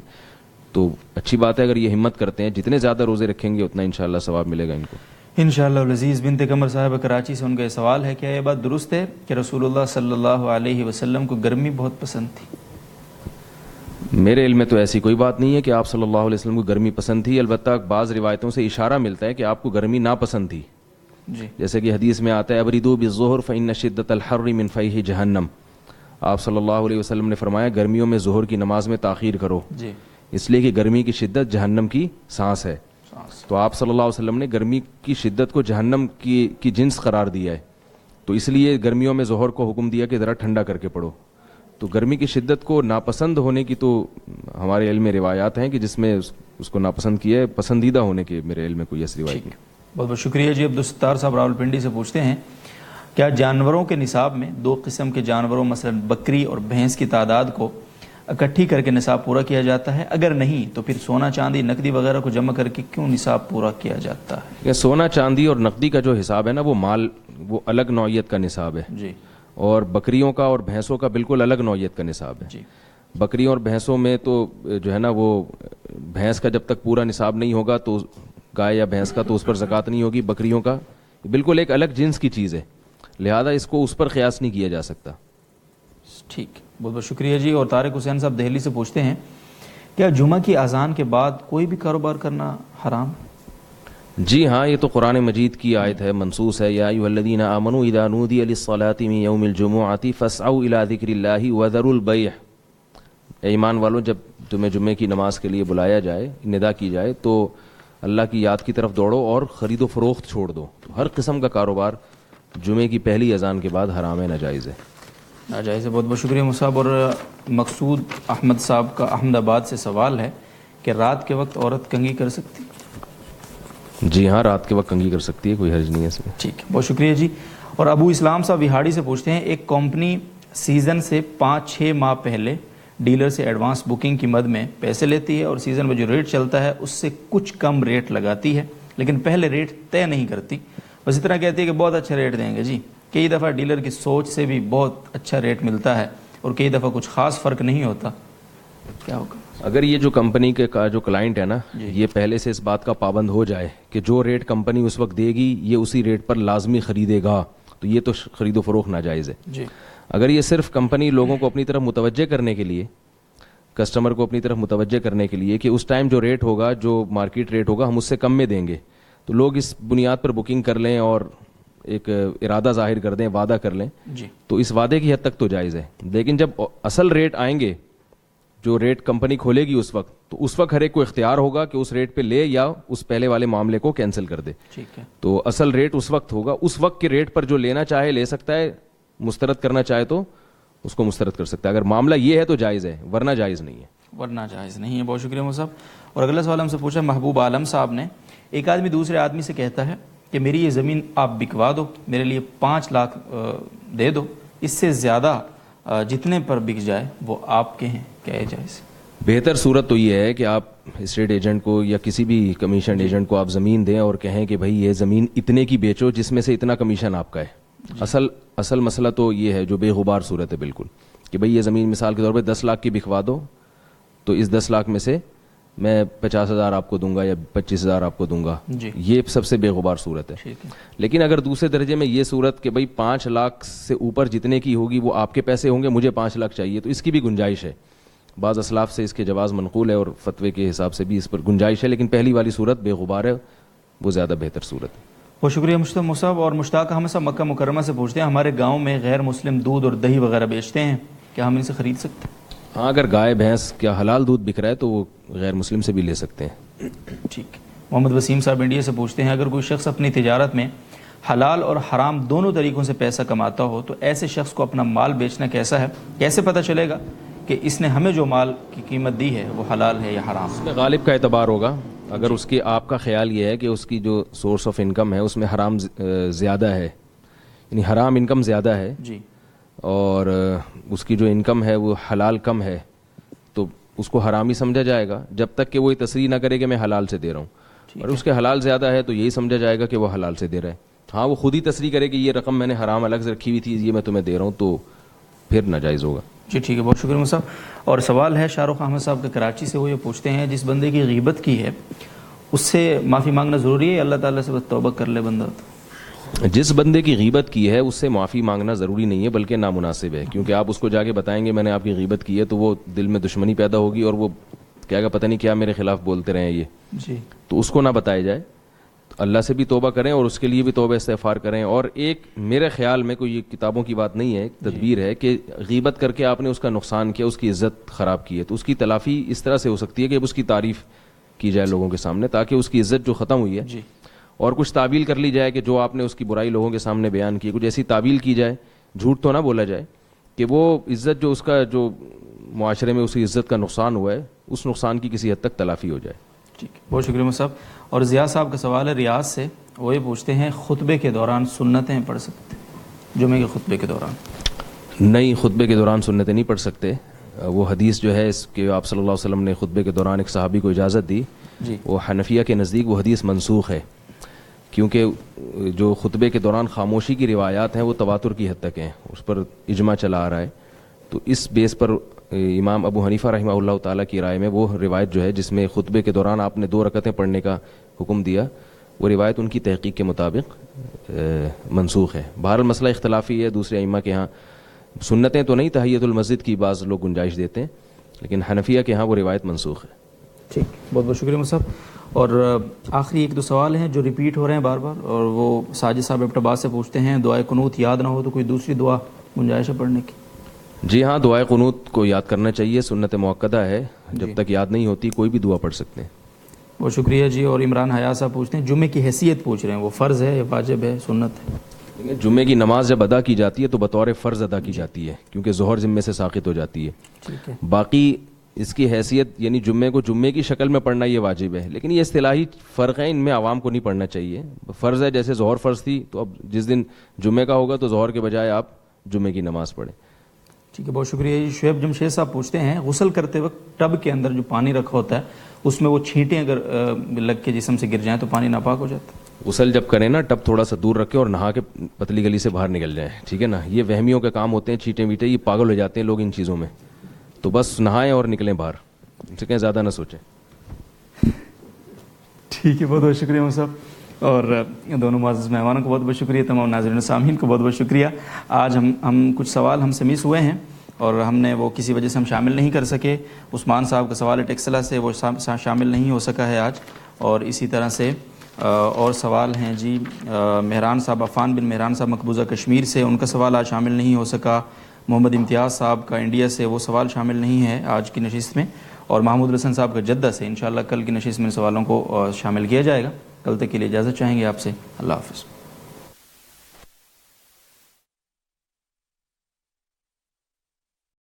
تو اچھی بات ہے. اگر یہ ہمت کرتے ہیں جتنے زیادہ روزے رکھیں گے اتنا انشاءاللہ ثواب ملے گا ان کو انشاءاللہ. العزیز بنت قمر صاحب کراچی سے، ان کا یہ سوال ہے کیا یہ بات درست ہے کہ رسول اللہ صلی اللہ علیہ وسلم کو گرمی بہت پسند تھی؟ میرے علم میں تو ایسی کوئی بات نہیں ہے کہ آپ صلی اللہ علیہ وسلم کو گرمی پسند تھی. البتہ بعض روایتوں سے اشارہ ملتا ہے کہ آپ کو گرمی ناپسند تھی. جی جیسے کہ حدیث میں آتا ہے ابردوا بالظہر فإن شدۃ الحر من فیہ جہنم. آپ صلی اللہ علیہ وسلم نے فرمایا گرمیوں میں ظہر کی نماز میں تاخیر کرو، جی اس لیے کہ گرمی کی شدت جہنم کی سانس ہے. تو آپ صلی اللہ علیہ وسلم نے گرمی کی شدت کو جہنم کی جنس قرار دیا ہے، تو اس لیے گرمیوں میں ظہر کو حکم دیا کہ ذرا ٹھنڈا کر کے پڑھو. تو گرمی کی شدت کو ناپسند ہونے کی تو ہمارے علم میں روایات ہیں کہ جس میں اس کو ناپسند کیا ہے، پسندیدہ ہونے کے میرے علم میں کوئی ایسی روایت نہیں. بہت بہت شکریہ جی. عبدالستار صاحب راولپنڈی سے پوچھتے ہیں کیا جانوروں کے نصاب میں دو قسم کے جانوروں مثلا بکری اور بھینس کی تعداد کو اکٹھی کر کے نصاب پورا کیا جاتا ہے؟ اگر نہیں تو پھر سونا چاندی نقدی وغیرہ کو جمع کر کے کیوں نصاب پورا کیا جاتا ہے؟ سونا چاندی اور نقدی کا جو حساب ہے نا وہ مال، وہ الگ نوعیت کا نصاب ہے. جی اور بکریوں کا اور بھینسوں کا بالکل الگ نوعیت کا نصاب ہے. جی بکریوں اور بھینسوں میں تو جو ہے نا وہ بھینس کا جب تک پورا نصاب نہیں ہوگا تو گائے یا بھینس کا تو اس پر زکوٰۃ نہیں ہوگی. بکریوں کا بالکل ایک الگ جنس کی چیز ہے، لہذا اس کو اس پر قیاس نہیں کیا جا سکتا. ٹھیک، بہت بہت شکریہ جی. اور طارق حسین صاحب دہلی سے پوچھتے ہیں کیا جمعہ کی اذان کے بعد کوئی بھی کاروبار کرنا حرام؟ جی ہاں، یہ تو قرآن مجید کی آیت ہے، منصوص ہے. یا ایھا الذین آمنوا اذا نودی للصلاۃ من یوم الجمعۃ فاسعوا الی ذکر اللہ وذروا البیع. اے ایمان والو، جب تمہیں جمعے کی نماز کے لیے بلایا جائے، ندا کی جائے، تو اللہ کی یاد کی طرف دوڑو اور خرید و فروخت چھوڑ دو. تو ہر قسم کا کاروبار جمعے کی پہلی اذان کے بعد حرام ہے، ناجائز ہے. ناجائز ہے. بہت بہت شکریہ مصعب. اور مقصود احمد صاحب کا احمد آباد سے سوال ہے کہ رات کے وقت عورت کنگھی کر سکتی؟ جی ہاں، رات کے وقت کنگھی کر سکتی ہے، کوئی حرج نہیں ہے اس میں. ٹھیک ہے، بہت شکریہ جی. اور ابو اسلام صاحب وہاڑی سے پوچھتے ہیں ایک کمپنی سیزن سے 5-6 ماہ پہلے ڈیلر سے ایڈوانس بکنگ کی مد میں پیسے لیتی ہے اور سیزن میں جو ریٹ چلتا ہے اس سے کچھ کم ریٹ لگاتی ہے، لیکن پہلے ریٹ طے نہیں کرتی. بس اتنا کہتی ہے کہ بہت اچھا ریٹ دیں گے جی. کئی دفعہ ڈیلر کی سوچ سے بھی بہت اچھا ریٹ ملتا ہے اور کئی دفعہ کچھ خاص فرق نہیں ہوتا. کیا ہوگا؟ اگر یہ جو کمپنی کے کا جو کلائنٹ ہے نا، یہ پہلے سے اس بات کا پابند ہو جائے کہ جو ریٹ کمپنی اس وقت دے گی یہ اسی ریٹ پر لازمی خریدے گا، تو یہ تو خرید و فروخت ناجائز ہے. جی. اگر یہ صرف کمپنی لوگوں کو اپنی طرف متوجہ کرنے کے لیے، کسٹمر کو اپنی طرف متوجہ کرنے کے لیے کہ اس ٹائم جو ریٹ ہوگا، جو مارکیٹ ریٹ ہوگا، ہم اس سے کم میں دیں گے، تو لوگ اس بنیاد پر بکنگ کر لیں اور ایک ارادہ ظاہر کر دیں، وعدہ کر لیں، جی. تو اس وعدے کی حد تک تو جائز ہے. لیکن جب اصل ریٹ آئیں گے، جو ریٹ کمپنی کھولے گی اس وقت، تو اس وقت ہر ایک کو اختیار ہوگا کہ اس ریٹ پہ لے یا اس پہلے والے معاملے کو کینسل کر دے. ٹھیک ہے. تو اصل ریٹ اس وقت ہوگا، اس وقت کے ریٹ پر جو لینا چاہے لے سکتا ہے، مسترد کرنا چاہے تو اس کو مسترد کر سکتا ہے. اگر معاملہ یہ ہے تو جائز ہے, ورنہ جائز نہیں ہے. ورنہ جائز نہیں ہے. بہت شکریہ مصعب. اور اگلا سوال ہم سے پوچھا محبوب عالم صاحب نے. ایک آدمی دوسرے آدمی سے کہتا ہے کہ میری یہ زمین آپ بکوا دو, میرے لیے 5 لاکھ دے دو, اس سے زیادہ جتنے پر بک جائے وہ آپ کے ہیں, کیا یہ جائز؟ بہتر صورت تو یہ ہے کہ آپ اسٹیٹ ایجنٹ کو یا کسی بھی کمیشن ایجنٹ کو آپ زمین دیں اور کہیں کہ بھائی یہ زمین اتنے کی بیچو جس میں سے اتنا کمیشن آپ کا ہے. اصل مسئلہ تو یہ ہے جو بے غبار صورت ہے بالکل, کہ بھائی یہ زمین مثال کے طور پہ 10 لاکھ کی بکوا دو, تو اس 10 لاکھ میں سے میں 50,000 آپ کو دوں گا یا 25,000 آپ کو دوں گا. یہ سب سے بے غبار صورت ہے. لیکن اگر دوسرے درجے میں یہ صورت کہ بھائی 5 لاکھ سے اوپر جتنے کی ہوگی وہ آپ کے پیسے ہوں گے, مجھے 5 لاکھ چاہیے, تو اس کی بھی گنجائش ہے. بعض اسلاف سے اس کے جواز منقول ہے اور فتوے کے حساب سے بھی اس پر گنجائش ہے, لیکن پہلی والی صورت بے غبار ہے, وہ زیادہ بہتر صورت ہے. بہت شکریہ مشتاق مصعب. اور مشتاق احمد صاحب مکہ مکرمہ سے پوچھتے ہیں ہمارے گاؤں میں غیر مسلم دودھ اور دہی وغیرہ بیچتے ہیں, کیا ہم ان سے خرید سکتے ہیں؟ ہاں, اگر گائے بھینس کیا حلال دودھ بک رہا ہے تو وہ غیر مسلم سے بھی لے سکتے ہیں. ٹھیک. محمد وسیم صاحب انڈیا سے پوچھتے ہیں اگر کوئی شخص اپنی تجارت میں حلال اور حرام دونوں طریقوں سے پیسہ کماتا ہو تو ایسے شخص کو اپنا مال بیچنا کیسا ہے, کیسے پتہ چلے گا کہ اس نے ہمیں جو مال کی قیمت دی ہے وہ حلال ہے یا حرام؟ اس میں غالب کا اعتبار ہوگا. اگر اس کی آپ کا خیال یہ ہے کہ اس کی جو سورس آف انکم ہے اس میں حرام زیادہ ہے, یعنی حرام انکم زیادہ ہے جی, اور اس کی جو انکم ہے وہ حلال کم ہے, تو اس کو حرامی سمجھا جائے گا جب تک کہ وہ یہ تصریح نہ کرے کہ میں حلال سے دے رہا ہوں. اور اس کے حلال زیادہ ہے تو یہی سمجھا جائے گا کہ وہ حلال سے دے رہا ہے. ہاں, وہ خود ہی تصریح کرے کہ یہ رقم میں نے حرام الگ سے رکھی ہوئی تھی, یہ میں تمہیں دے رہا ہوں, تو پھر ناجائز ہوگا. جی ٹھیک ہے. بہت شکریہ صاحب. اور سوال ہے شاہ رخ احمد صاحب کے کراچی سے. وہ یہ پوچھتے ہیں جس بندے کی غیبت کی ہے اس سے معافی مانگنا ضروری ہے, اللہ تعالیٰ سے بس توبہ کر لے بندہ؟ جس بندے کی غیبت کی ہے اس سے معافی مانگنا ضروری نہیں ہے بلکہ نامناسب ہے, کیونکہ آپ اس کو جا کے بتائیں گے میں نے آپ کی غیبت کی ہے تو وہ دل میں دشمنی پیدا ہوگی اور وہ کہے گا پتہ نہیں کیا میرے خلاف بولتے رہے یہ جی. تو اس کو نہ بتایا جائے. اللہ سے بھی توبہ کریں اور اس کے لیے بھی توبہ استغفار کریں. اور ایک میرے خیال میں کوئی کتابوں کی بات نہیں ہے, ایک تدبیر ہے کہ غیبت کر کے آپ نے اس کا نقصان کیا, اس کی عزت خراب کی ہے, تو اس کی تلافی اس طرح سے ہو سکتی ہے کہ اس کی تعریف کی جائے لوگوں کے سامنے تاکہ اس کی عزت جو ختم ہوئی ہے جی, اور کچھ تعویل کر لی جائے کہ جو آپ نے اس کی برائی لوگوں کے سامنے بیان کی, کچھ ایسی تعویل کی جائے, جھوٹ تو نہ بولا جائے کہ وہ عزت جو اس کا جو معاشرے میں اس کی عزت کا نقصان ہوا ہے اس نقصان کی کسی حد تک تلافی ہو جائے. ٹھیک ہے. بہت شکریہ صاحب. اور ضیاء صاحب کا سوال ہے ریاض سے. وہ یہ پوچھتے ہیں خطبے کے دوران سنتیں پڑھ سکتے ہیں جمعے کے خطبے کے دوران؟ نہیں, خطبے کے دوران سنتیں نہیں پڑھ سکتے. وہ حدیث جو ہے اس کہ آپ صلی اللہ علیہ وسلم نے خطبے کے دوران ایک صحابی کو اجازت دی, وہ حنفیہ کے نزدیک وہ حدیث منسوخ ہے, کیونکہ جو خطبے کے دوران خاموشی کی روایات ہیں وہ تواتر کی حد تک ہیں, اس پر اجماع چلا آ رہا ہے. تو اس بیس پر امام ابو حنیفہ رحمہ اللہ تعالیٰ کی رائے میں وہ روایت جو ہے جس میں خطبے کے دوران آپ نے 2 رکعتیں پڑھنے کا حکم دیا, وہ روایت ان کی تحقیق کے مطابق منسوخ ہے. بہرحال مسئلہ اختلافی ہے, دوسرے ائمہ کے ہاں سنتیں تو نہیں, تحیۃ المسجد کی بعض لوگ گنجائش دیتے ہیں, لیکن حنفیہ کے ہاں وہ روایت منسوخ ہے. ٹھیک, بہت بہت شکریہ صاحب. اور آخری 1-2 سوال ہیں جو ریپیٹ ہو رہے ہیں بار بار, اور وہ ساجد صاحب ایبٹ آباد سے پوچھتے ہیں دعائے قنوت یاد نہ ہو تو کوئی دوسری دعا گنجائش ہے پڑھنے کی؟ جی ہاں, دعائے قنوت کو یاد کرنا چاہیے, سنت موقدہ ہے, جب تک یاد نہیں ہوتی کوئی بھی دعا پڑھ سکتے ہیں. بہت شکریہ جی. اور عمران حیا صاحب پوچھتے ہیں جمعے کی حیثیت پوچھ رہے ہیں, وہ فرض ہے یا واجب ہے, سنت ہے؟ جمعے کی نماز جب ادا کی جاتی ہے تو بطور فرض ادا کی جاتی ہے, کیونکہ ظہر ذمے سے ساقط ہو جاتی ہے. ٹھیک ہے. باقی اس کی حیثیت یعنی جمعے کو جمعے کی شکل میں پڑھنا یہ واجب ہے, لیکن یہ اصطلاحی فرق ہے, ان میں عوام کو نہیں پڑھنا چاہیے. فرض ہے, جیسے ظہر فرض تھی تو اب جس دن جمعے کا ہوگا تو ظہر کے بجائے آپ جمعے کی نماز پڑھیں. ٹھیک ہے, بہت شکریہ جی. شعیب جمشید صاحب پوچھتے ہیں غسل کرتے وقت ٹب کے اندر جو پانی رکھا ہوتا ہے اس میں وہ چھینٹیں اگر لگ کے جسم سے گر جائیں تو پانی ناپاک ہو جاتا ہے؟ غسل جب کریں نا ٹب تھوڑا سا دور رکھیں اور نہا کے پتلی گلی سے باہر نکل جائیں, ٹھیک ہے نا. یہ وہمیوں کے کام ہوتے ہیں, چھینٹیں ویٹیں, یہ پاگل ہو جاتے ہیں لوگ ان چیزوں میں, تو بس نہائیں اور نکلیں باہر, ٹھیک ہے, زیادہ نہ سوچیں. ٹھیک ہے, بہت بہت شکریہ صاحب. اور دونوں معزز مہمانوں کو بہت بہت شکریہ, تمام ناظرین و سامعین کو بہت بہت شکریہ. آج ہم کچھ سوال ہم سے مس ہوئے ہیں اور ہم نے وہ کسی وجہ سے ہم شامل نہیں کر سکے. عثمان صاحب کا سوال ہے ٹیکسلا سے, وہ شامل نہیں ہو سکا ہے آج. اور اسی طرح سے اور سوال ہیں جی مہران صاحب, عفان بن مہران صاحب مقبوضہ کشمیر سے, ان کا سوال آج شامل نہیں ہو سکا. محمد امتیاز صاحب کا انڈیا سے, وہ سوال شامل نہیں ہے آج کی نشست میں. اور محمود الحسن صاحب کا جدہ سے انشاءاللہ کل کی نشست میں سوالوں کو شامل کیا جائے گا. کل تک کے لیے اجازت چاہیں گے آپ سے. اللہ حافظ.